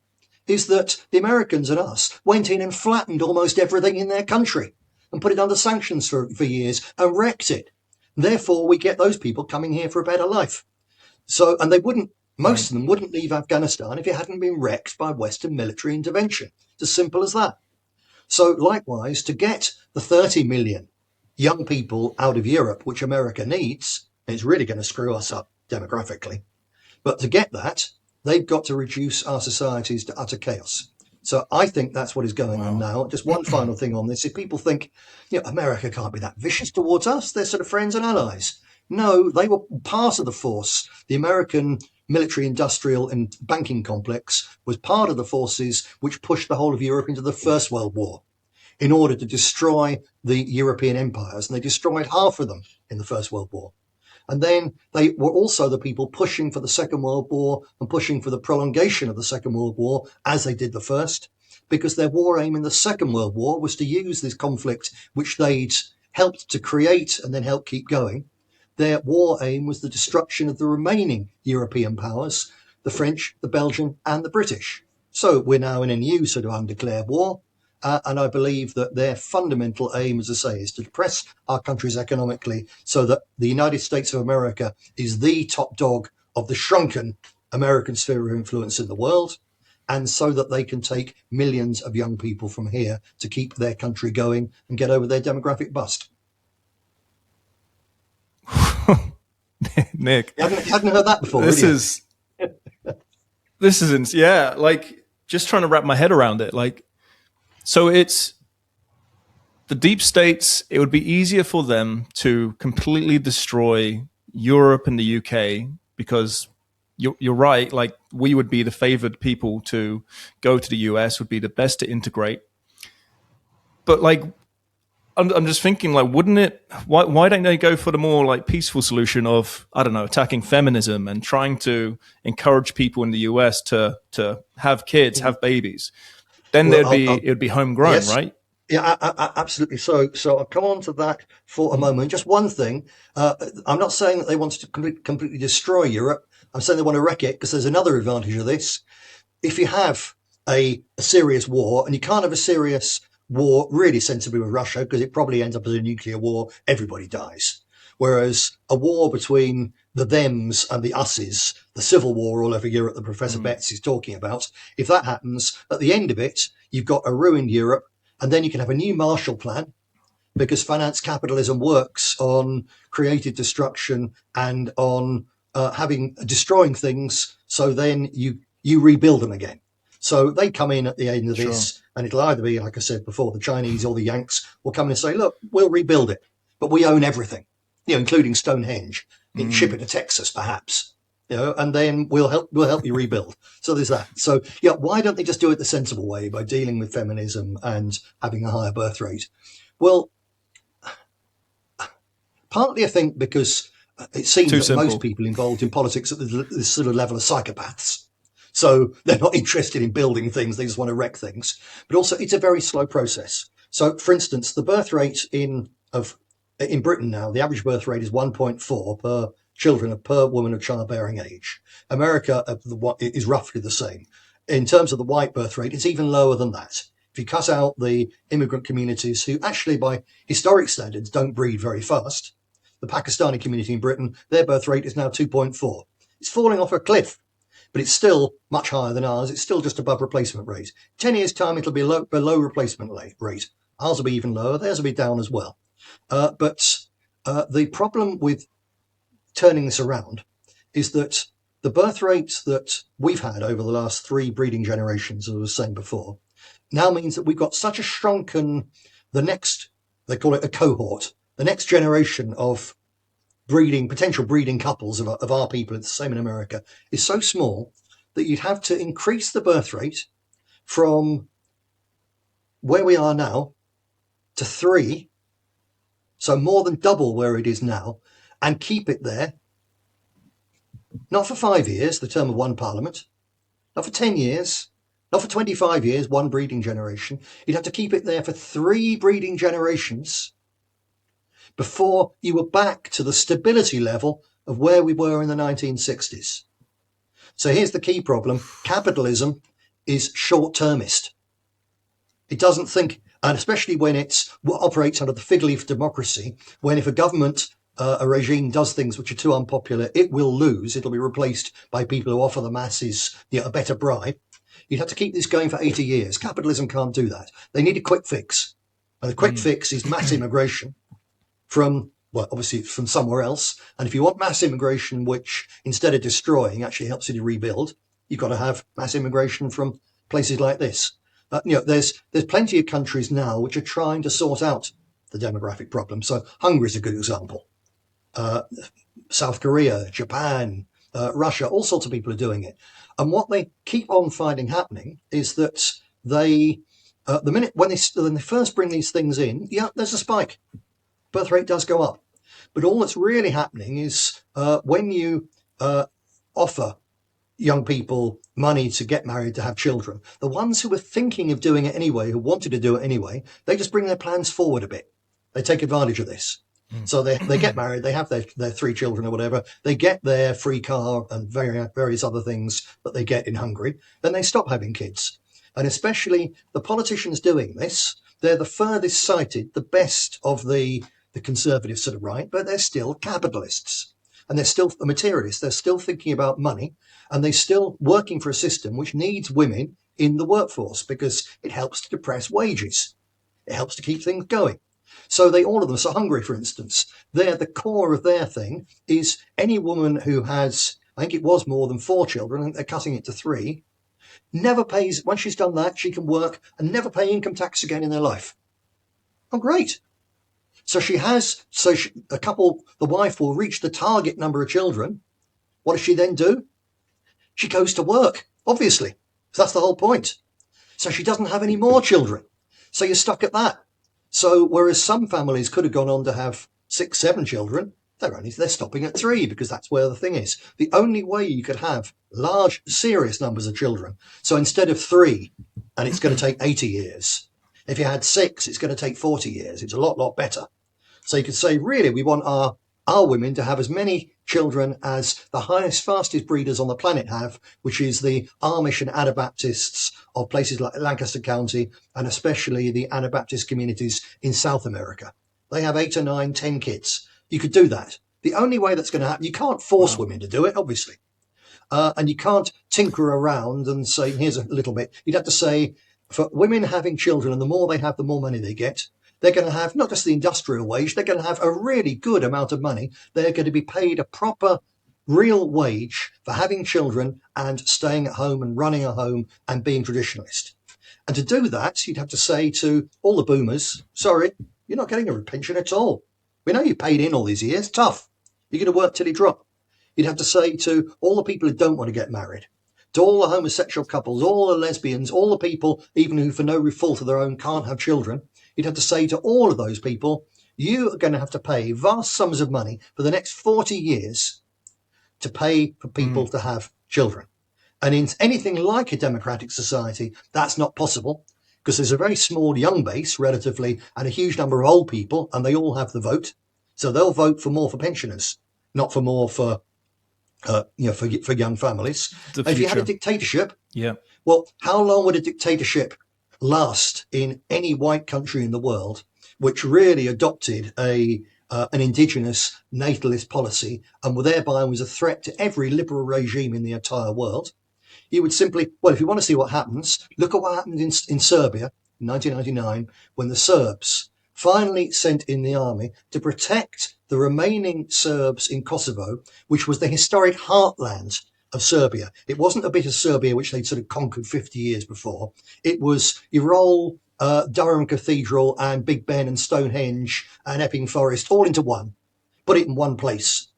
is that the Americans and us went in and flattened almost everything in their country and put it under sanctions for years and wrecked it. Therefore, we get those people coming here for a better life. So, and most of them wouldn't leave Afghanistan if it hadn't been wrecked by Western military intervention. It's as simple as that. So likewise, to get the 30 million young people out of Europe, which America needs, it's really going to screw us up demographically. But to get that, they've got to reduce our societies to utter chaos. So I think that's what is going on now. Just one final thing on this. If people think, America can't be that vicious towards us, they're sort of friends and allies. No, they were part of the force. The American military, industrial and banking complex was part of the forces which pushed the whole of Europe into the First World War in order to destroy the European empires. And they destroyed half of them in the First World War. And then they were also the people pushing for the Second World War and pushing for the prolongation of the Second World War as they did the First, because their war aim in the Second World War was to use this conflict, which they'd helped to create and then help keep going. Their war aim was the destruction of the remaining European powers, the French, the Belgian and the British. So we're now in a new sort of undeclared war. And I believe that their fundamental aim, as I say, is to depress our countries economically so that the United States of America is the top dog of the shrunken American sphere of influence in the world, and so that they can take millions of young people from here to keep their country going and get over their demographic bust. Nick, You hadn't heard that before. This is yeah, like just trying to wrap my head around it. Like, so it's the deep states. It would be easier for them to completely destroy Europe and the UK because you're right. Like, we would be the favored people to go to the US, would be the best to integrate. But like, I'm just thinking, like, wouldn't it? Why don't they go for the more like peaceful solution of, I don't know, attacking feminism and trying to encourage people in the US to have kids, have babies? Then it would be homegrown, yes. Right? Yeah, absolutely. So I'll come on to that for a moment. Just one thing. I'm not saying that they want to completely destroy Europe. I'm saying they want to wreck it, because there's another advantage of this. If you have a serious war, and you can't have a serious war really sensibly with Russia, because it probably ends up as a nuclear war, everybody dies. Whereas a war between the thems and the us's, the civil war all over Europe that Professor Betts is talking about, if that happens, at the end of it, you've got a ruined Europe, and then you can have a new Marshall Plan, because finance capitalism works on creative destruction and on destroying things, so then you rebuild them again. So they come in at the end of this, and it'll either be, like I said before, the Chinese or the Yanks will come in and say, look, we'll rebuild it, but we own everything, including Stonehenge. Ship it to Texas, perhaps, and then we'll help you rebuild. So there's that. So, why don't they just do it the sensible way by dealing with feminism and having a higher birth rate? Well, partly I think because it seems that most people involved in politics at this sort of level are psychopaths. So they're not interested in building things. They just want to wreck things. But also, it's a very slow process. So, for instance, the birth rate in Britain now, the average birth rate is 1.4 per woman of childbearing age. America is roughly the same. In terms of the white birth rate, it's even lower than that. If you cut out the immigrant communities who actually, by historic standards, don't breed very fast, the Pakistani community in Britain, their birth rate is now 2.4. It's falling off a cliff. But it's still much higher than ours. It's still just above replacement rate. 10 years' time, it'll be below replacement rate. Ours will be even lower. Theirs will be down as well. But the problem with turning this around is that the birth rate that we've had over the last 3 breeding generations, as I was saying before, now means that we've got such a shrunken, they call it a cohort, the next generation of potential breeding couples of our people, it's the same in America, is so small that you'd have to increase the birth rate from where we are now to 3, so more than double where it is now, and keep it there, not for 5 years, the term of one parliament, not for 10 years, not for 25 years, one breeding generation. You'd have to keep it there for 3 breeding generations before you were back to the stability level of where we were in the 1960s. So here's the key problem. Capitalism is short-termist. It doesn't think, and especially when it operates under the fig leaf democracy, when if a government a regime does things which are too unpopular, it will lose. It'll be replaced by people who offer the masses a better bribe. You'd have to keep this going for 80 years. Capitalism can't do that. They need a quick fix. And the quick fix is mass immigration from, well, obviously from somewhere else. And if you want mass immigration, which instead of destroying actually helps you to rebuild, you've got to have mass immigration from places like this. There's plenty of countries now which are trying to sort out the demographic problem. So Hungary is a good example. South Korea, Japan, Russia, all sorts of people are doing it. And what they keep on finding happening is that they, the minute when they first bring these things in, there's a spike. Birth rate does go up. But all that's really happening is when you offer young people money to get married, to have children, the ones who were thinking of doing it anyway, who wanted to do it anyway, they just bring their plans forward a bit. They take advantage of this. So they get married, they have their 3 children or whatever, they get their free car and various other things that they get in Hungary, then they stop having kids. And especially the politicians doing this, they're the furthest sighted, the best of the conservative sort of right, but they're still capitalists. And they're still materialists, they're still thinking about money, and they're still working for a system which needs women in the workforce because it helps to depress wages. It helps to keep things going. So all of them, so Hungary, for instance, the core of their thing is any woman who has, I think it was more than 4 children, I think they're cutting it to 3, never pays, once she's done that, she can work and never pay income tax again in their life. Oh, great. So the wife will reach the target number of children. What does she then do? She goes to work, obviously. So that's the whole point. So she doesn't have any more children. So you're stuck at that. So whereas some families could have gone on to have 6, 7 children, they're stopping at 3 because that's where the thing is. The only way you could have large, serious numbers of children. So instead of 3, and it's going to take 80 years, if you had 6, it's going to take 40 years. It's a lot better. So you could say, really, we want our women to have as many children as the highest, fastest breeders on the planet have, which is the Amish and Anabaptists of places like Lancaster County, and especially the Anabaptist communities in South America. They have 8 or 9, 10 kids. You could do that. The only way that's going to happen, you can't force women to do it, obviously. And you can't tinker around and say, here's a little bit. You'd have to say, for women having children, and the more they have, the more money they get. They're going to have not just the industrial wage, they're going to have a really good amount of money. They're going to be paid a proper, real wage for having children and staying at home and running a home and being traditionalist. And to do that, you'd have to say to all the boomers, sorry, you're not getting a pension at all. We know you paid in all these years, tough. You're going to work till you drop. You'd have to say to all the people who don't want to get married, to all the homosexual couples, all the lesbians, all the people, even who for no fault of their own can't have children, you'd have to say to all of those people, you are going to have to pay vast sums of money for the next 40 years to pay for people to have children. And in anything like a democratic society, that's not possible because there's a very small young base relatively and a huge number of old people, and they all have the vote. So they'll vote for more for pensioners, not for more for young families. If you had a dictatorship, well, how long would a dictatorship last in any white country in the world which really adopted an indigenous natalist policy and thereby was a threat to every liberal regime in the entire world? You would simply, well, if you want to see what happens, look at what happened in Serbia in 1999 when the Serbs finally sent in the army to protect the remaining Serbs in Kosovo, which was the historic heartland of Serbia. It wasn't a bit of Serbia which they'd sort of conquered 50 years before. It was Irol, Durham Cathedral and Big Ben and Stonehenge and Epping Forest all into one. Put it in one place.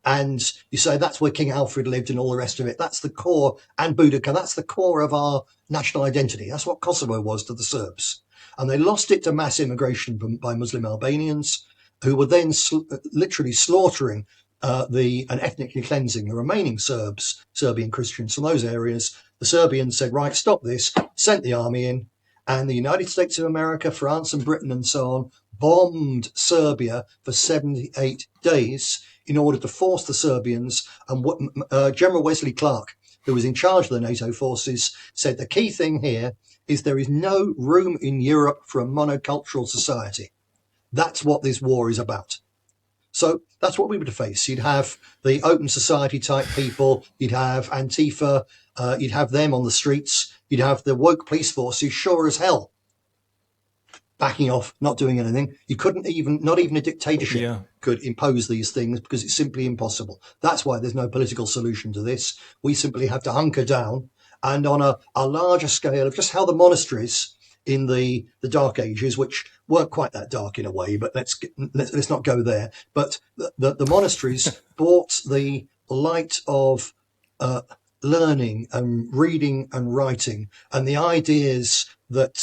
And you say that's where King Alfred lived and all the rest of it. That's the core, and Boudica, that's the core of our national identity. That's what Kosovo was to the Serbs. And they lost it to mass immigration by Muslim Albanians, who were then literally slaughtering and ethnically cleansing the remaining Serbian Christians from those areas. The Serbians said, right, stop this, sent the army in, and the United States of America, France and Britain and so on bombed Serbia for 78 days in order to force the Serbians. And General Wesley Clark, who was in charge of the NATO forces, said the key thing here is there is no room in Europe for a monocultural society. That's what this war is about. So that's what we would face. You'd have the open society type people, you'd have Antifa, you'd have them on the streets, you'd have the woke police force who sure as hell backing off, not doing anything. You couldn't even, not even a dictatorship could impose these things because it's simply impossible. That's why there's no political solution to this. We simply have to hunker down, and on a larger scale of just how the monasteries in the Dark Ages, which weren't quite that dark in a way, but let's not go there. But the monasteries brought the light of learning and reading and writing and the ideas that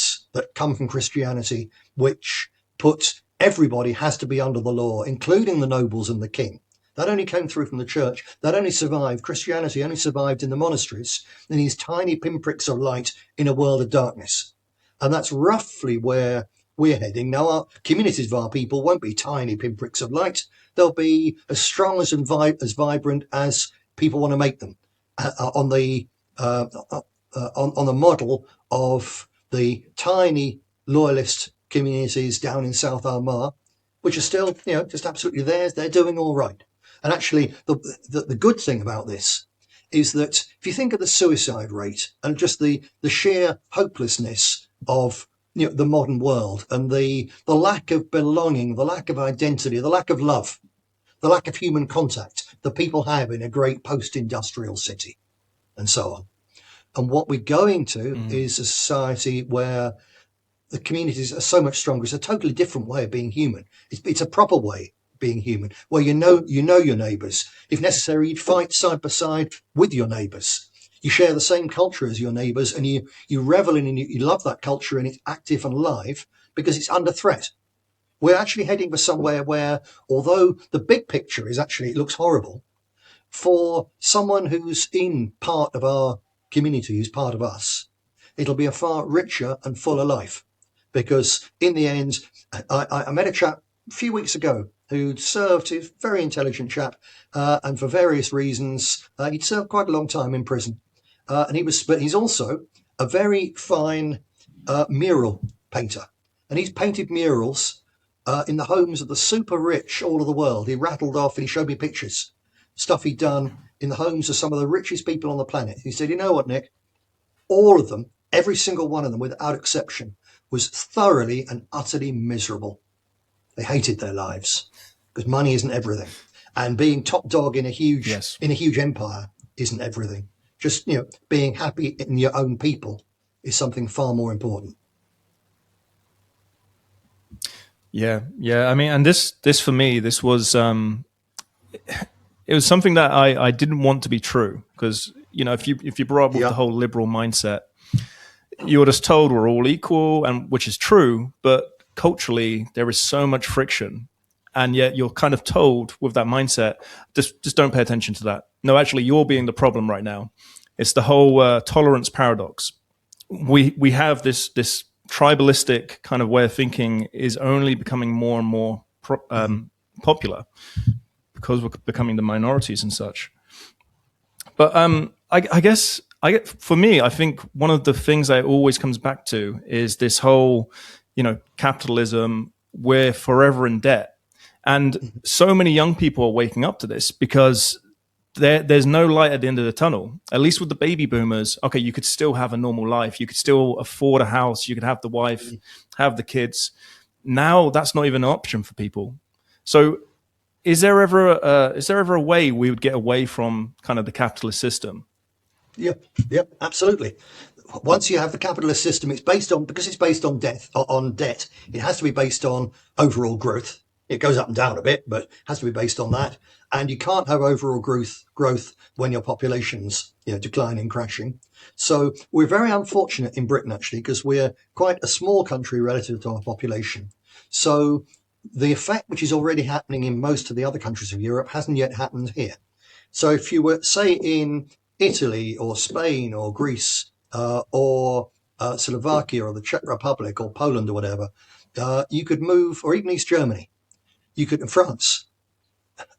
come from Christianity, which put everybody has to be under the law, including the nobles and the king. That only came through from the church. That only survived. Christianity only survived in the monasteries, in these tiny pinpricks of light in a world of darkness. And that's roughly where we're heading. Now, our communities of our people won't be tiny pinpricks of light. They'll be as strong as vibrant as people want to make them, on the model of the tiny loyalist communities down in South Armagh, which are still, just absolutely theirs. They're doing all right. And actually, the good thing about this is that if you think of the suicide rate and just the sheer hopelessness of the modern world and the lack of belonging, the lack of identity, the lack of love, the lack of human contact that people have in a great post-industrial city, and so on. And what we're going to is a society where the communities are so much stronger. It's a totally different way of being human. It's a proper way of being human, where you know your neighbours. If necessary, you'd fight side by side with your neighbours. You share the same culture as your neighbours, and you revel in and you love that culture, and it's active and alive because it's under threat. We're actually heading for somewhere where, although the big picture is actually, it looks horrible, for someone who's in part of our community, who's part of us, it'll be a far richer and fuller life. Because in the end, I met a chap a few weeks ago who'd served, he's a very intelligent chap, and for various reasons, he'd served quite a long time in prison. But he's also a very fine mural painter. And he's painted murals in the homes of the super rich all of the world. He rattled off and he showed me pictures, stuff he'd done in the homes of some of the richest people on the planet. He said, you know what, Nick? All of them, every single one of them, without exception, was thoroughly and utterly miserable. They hated their lives because money isn't everything. And being top dog in a huge empire isn't everything. Just, being happy in your own people is something far more important. Yeah. I mean, and this for me, this was, it was something that I didn't want to be true because, if you brought up with the whole liberal mindset, you were just told we're all equal, and which is true, but culturally there is so much friction, and yet you're kind of told with that mindset, just don't pay attention to that. No, actually, you're being the problem right now. It's the whole tolerance paradox. We have this tribalistic kind of way of thinking is only becoming more and more popular because we're becoming the minorities and such. But I guess for me, I think one of the things that always comes back to is this whole, capitalism, we're forever in debt. And so many young people are waking up to this because there's no light at the end of the tunnel. At least with the baby boomers, okay, you could still have a normal life. You could still afford a house. You could have the wife, have the kids. Now that's not even an option for people. So is there ever a way we would get away from kind of the capitalist system? Yep, absolutely. Once you have the capitalist system, because it's based on debt, it has to be based on overall growth. It goes up and down a bit, but it has to be based on that. And you can't have overall growth when your population's declining, crashing. So we're very unfortunate in Britain, actually, because we're quite a small country relative to our population. So the effect which is already happening in most of the other countries of Europe hasn't yet happened here. So if you were, say, in Italy or Spain or Greece or Slovakia or the Czech Republic or Poland or whatever, you could move, or even East Germany, you could, in France,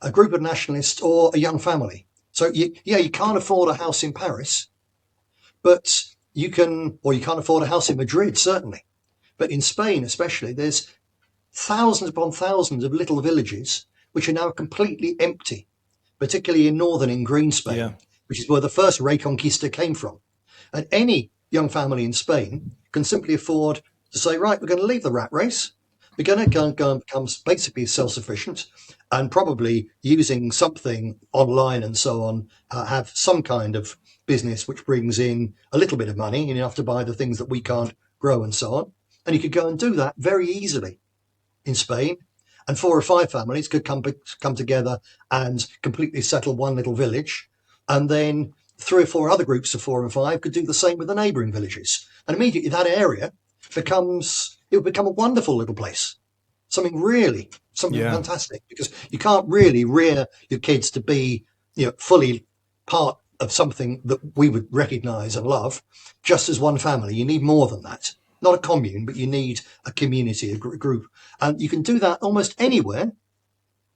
a group of nationalists or a young family. So you can't afford a house in Paris, but you can't afford a house in Madrid, certainly. But in Spain, especially, there's thousands upon thousands of little villages which are now completely empty, particularly in northern and green Spain, which is where the first Reconquista came from. And any young family in Spain can simply afford to say, right, we're going to leave the rat race. We're going to go and become basically self-sufficient, and probably using something online and so on, have some kind of business which brings in a little bit of money, enough to buy the things that we can't grow and so on. And you could go and do that very easily in Spain. And 4 or 5 families could come together and completely settle one little village. And then 3 or 4 other groups of 4 and 5 could do the same with the neighbouring villages. And immediately that area it would become a wonderful little place. Something fantastic, because you can't really rear your kids to be, fully part of something that we would recognise and love just as one family. You need more than that. Not a commune, but you need a community, a group. And you can do that almost anywhere. You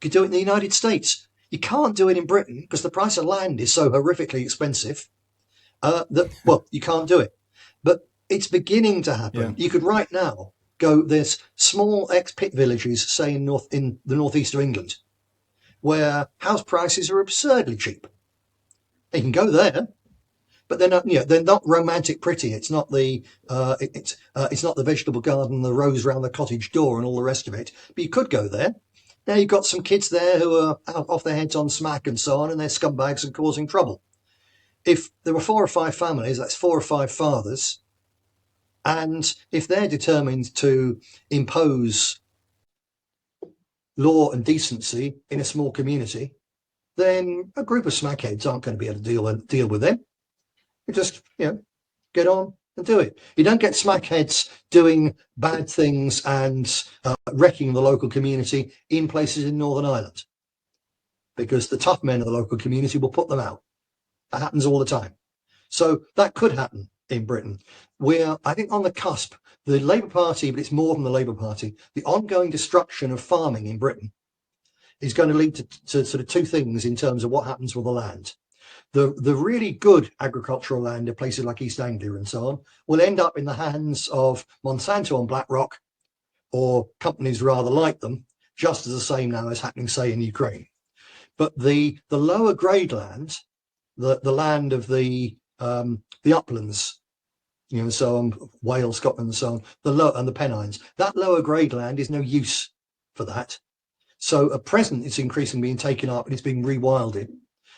can do it in the United States. You can't do it in Britain because the price of land is so horrifically expensive you can't do it. But it's beginning to happen. You could right now there's small ex-pit villages, say in the northeast of England, where house prices are absurdly cheap. You can go there, but they're not romantic pretty. It's not the it's not the vegetable garden, the rose round the cottage door, and all the rest of it. But you could go there. Now you've got some kids there who are out off their heads on smack and so on, and they're scumbags and causing trouble. If there were 4 or 5 families, that's 4 or 5 fathers, and if they're determined to impose law and decency in a small community, then a group of smackheads aren't going to be able to deal with them. You just, get on and do it. You don't get smackheads doing bad things and wrecking the local community in places in Northern Ireland, because the tough men of the local community will put them out. That happens all the time. So that could happen in Britain. We're, I think, on the cusp. The Labour Party, but it's more than the Labour Party, the ongoing destruction of farming in Britain is going to lead to sort of 2 things in terms of what happens with the land. The really good agricultural land in places like East Anglia and so on will end up in the hands of Monsanto and BlackRock, or companies rather like them, just as the same now is happening, say, in Ukraine. But the lower grade land, the land of the uplands, so on, Wales, Scotland and so on, and the Pennines, that lower grade land is no use for that. So at present, it's increasingly being taken up and it's being rewilded.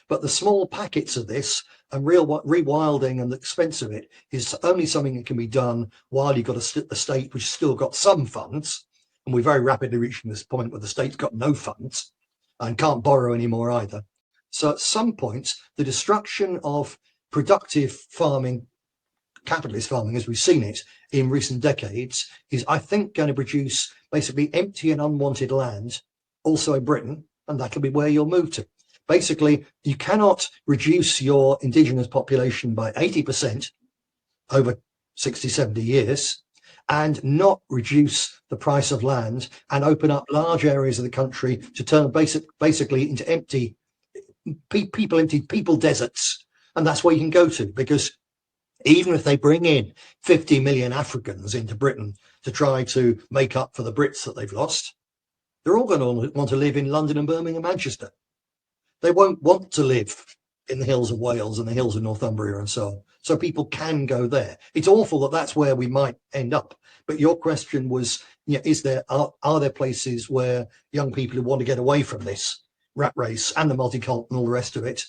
But the small packets of this and real rewilding and the expense of it is only something that can be done while you've got a state which has still got some funds. And we're very rapidly reaching this point where the state's got no funds and can't borrow anymore either. So at some point, the destruction of productive farming, capitalist farming, as we've seen it in recent decades, is, I think, going to produce basically empty and unwanted land also in Britain, and that'll be where you'll move to. Basically, you cannot reduce your indigenous population by 80% over 60, 70 years and not reduce the price of land and open up large areas of the country to turn basically into empty people deserts. And that's where you can go to, because even if they bring in 50 million Africans into Britain to try to make up for the Brits that they've lost, they're all going to want to live in London and Birmingham, Manchester. They won't want to live in the hills of Wales and the hills of Northumbria and so on. So people can go there. It's awful that that's where we might end up. But your question was, are there places where young people who want to get away from this rat race and the multicult and all the rest of it,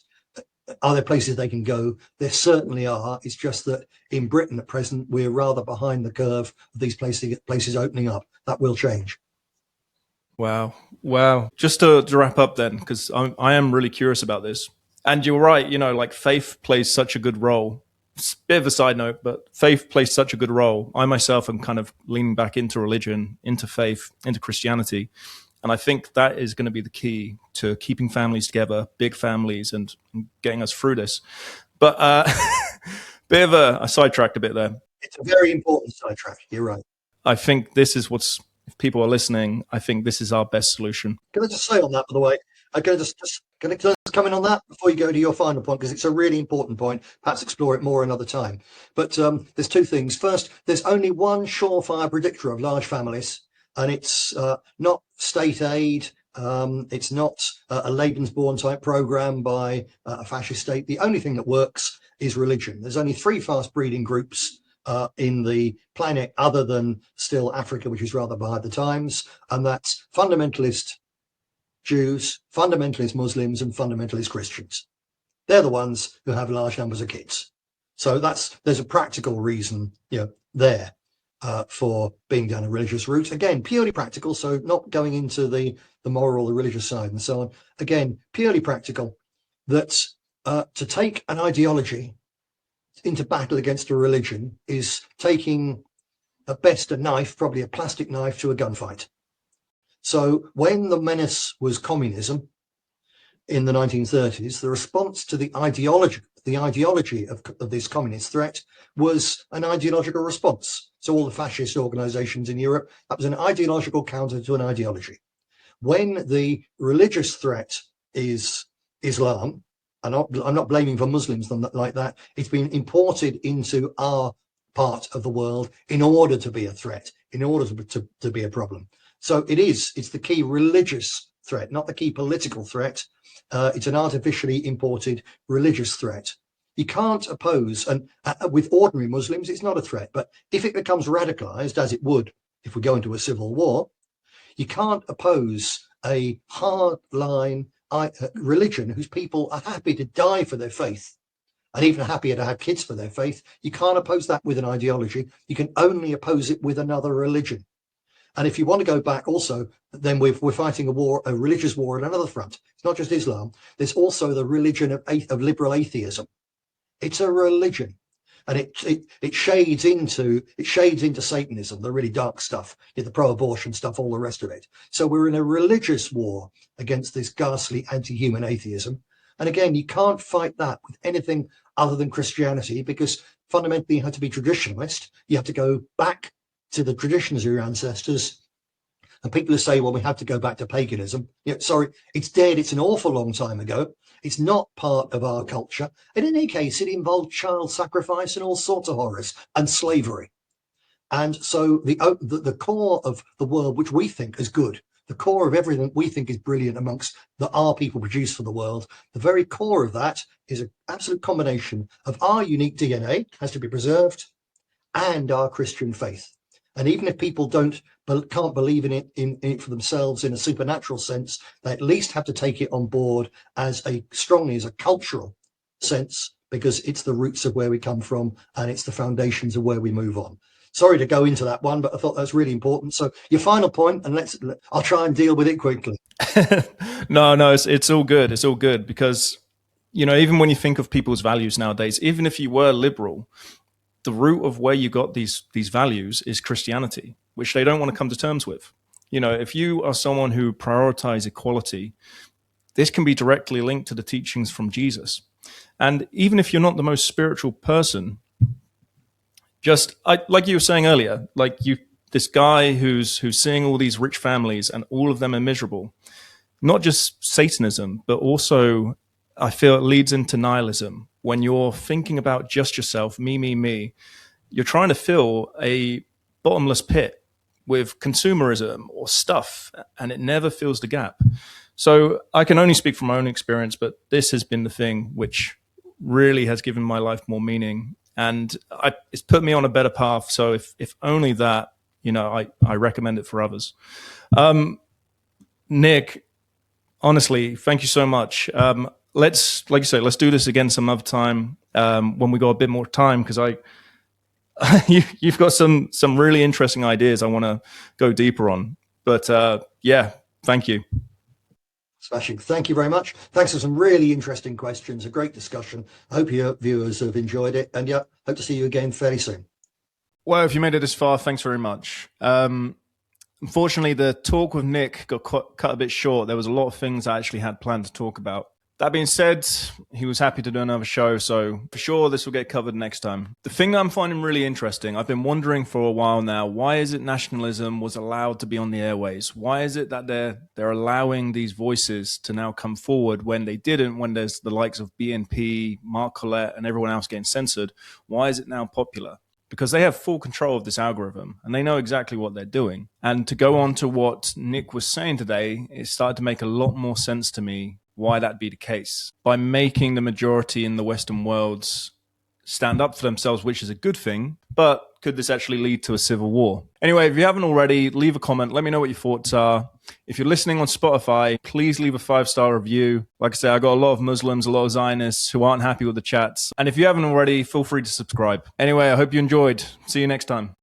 are there places they can go? There certainly are. It's just that in Britain at present, we're rather behind the curve of these places opening up. That will change. Wow. Just to wrap up then, because I am really curious about this. And you're right, like faith plays such a good role. It's a bit of a side note, but faith plays such a good role. I myself am kind of leaning back into religion, into faith, into Christianity. And I think that is going to be the key to keeping families together, big families, and getting us through this. But bit of a sidetracked a bit there. It's a very important sidetrack. You're right. I think this is if people are listening, I think this is our best solution. Can I just say on that, by the way, I'm going to just come in on that before you go to your final point, because it's a really important point. Perhaps explore it more another time. But there's 2 things. First, there's only one surefire predictor of large families, and it's not state aid, It's not a Lebensborn type program by a fascist state. The only thing that works is religion. There's only 3 fast breeding groups in the planet other than still Africa, which is rather behind the times, and that's fundamentalist Jews, fundamentalist Muslims, and fundamentalist Christians. They're the ones who have large numbers of kids. So there's a practical reason, there for being down a religious route. Again, purely practical, so not going into the moral, the religious side and so on. Again, purely practical, that to take an ideology into battle against a religion is taking at best a knife, probably a plastic knife, to a gunfight. So when the menace was communism in the 1930s, the response to the ideology of this communist threat was an ideological response. So all the fascist organizations in Europe, that was an ideological counter to an ideology. When the religious threat is Islam, and I'm not blaming for Muslims like that, it's been imported into our part of the world in order to be a threat, in order to be a problem. So it's the key religious threat, not the key political threat. It's an artificially imported religious threat. You can't oppose, and with ordinary Muslims, it's not a threat. But if it becomes radicalized, as it would if we go into a civil war, you can't oppose a hardline religion whose people are happy to die for their faith and even happier to have kids for their faith. You can't oppose that with an ideology. You can only oppose it with another religion. And if you want to go back also, then we're fighting a religious war on another front. It's not just Islam. There's also the religion of liberal atheism. It's a religion, and it shades into Satanism, the really dark stuff, the pro-abortion stuff, all the rest of it. So we're in a religious war against this ghastly anti-human atheism. And again, you can't fight that with anything other than Christianity, because fundamentally you have to be traditionalist. You have to go back to the traditions of your ancestors. And people who say, well, we have to go back to paganism. Sorry, it's dead. It's an awful long time ago. It's not part of our culture. In any case, it involved child sacrifice and all sorts of horrors and slavery. And so the core of the world, which we think is good, the core of everything we think is brilliant amongst our people produce for the world, the very core of that is an absolute combination of our unique DNA, has to be preserved, and our Christian faith. And even if people can't believe in it for themselves in a supernatural sense, they at least have to take it on board as strongly as a cultural sense, because it's the roots of where we come from and it's the foundations of where we move on. Sorry to go into that one, but I thought that's really important. So your final point, and I'll try and deal with it quickly. No, it's all good. It's all good because, even when you think of people's values nowadays, even if you were liberal, the root of where you got these values is Christianity, which they don't want to come to terms with. If you are someone who prioritizes equality, this can be directly linked to the teachings from Jesus. And even if you're not the most spiritual person, like you were saying earlier, this guy who's seeing all these rich families and all of them are miserable, not just Satanism, but also I feel it leads into nihilism. When you're thinking about just yourself, me, you're trying to fill a bottomless pit with consumerism or stuff, and it never fills the gap. So I can only speak from my own experience, but this has been the thing which really has given my life more meaning, and it's put me on a better path. So if only that, I recommend it for others. Nick, honestly, thank you so much. Let's do this again some other time when we got a bit more time, because you've got some really interesting ideas I want to go deeper on. But thank you. Smashing. Thank you very much. Thanks for some really interesting questions. A great discussion. I hope your viewers have enjoyed it, and hope to see you again fairly soon. Well, if you made it this far, thanks very much. Unfortunately, the talk with Nick got cut a bit short. There was a lot of things I actually had planned to talk about. That being said, he was happy to do another show, so for sure this will get covered next time. The thing that I'm finding really interesting, I've been wondering for a while now, why is it nationalism was allowed to be on the airways? Why is it that they're allowing these voices to now come forward when they didn't, when there's the likes of BNP, Mark Collette, and everyone else getting censored? Why is it now popular? because they have full control of this algorithm and they know exactly what they're doing. And to go on to what Nick was saying today, it started to make a lot more sense to me why that'd be the case. By making the majority in the Western worlds stand up for themselves, which is a good thing, but could this actually lead to a civil war? Anyway, if you haven't already, leave a comment. Let me know what your thoughts are. If you're listening on Spotify, please leave a 5-star review. Like I say, I got a lot of Muslims, a lot of Zionists who aren't happy with the chats. And if you haven't already, feel free to subscribe. Anyway, I hope you enjoyed. See you next time.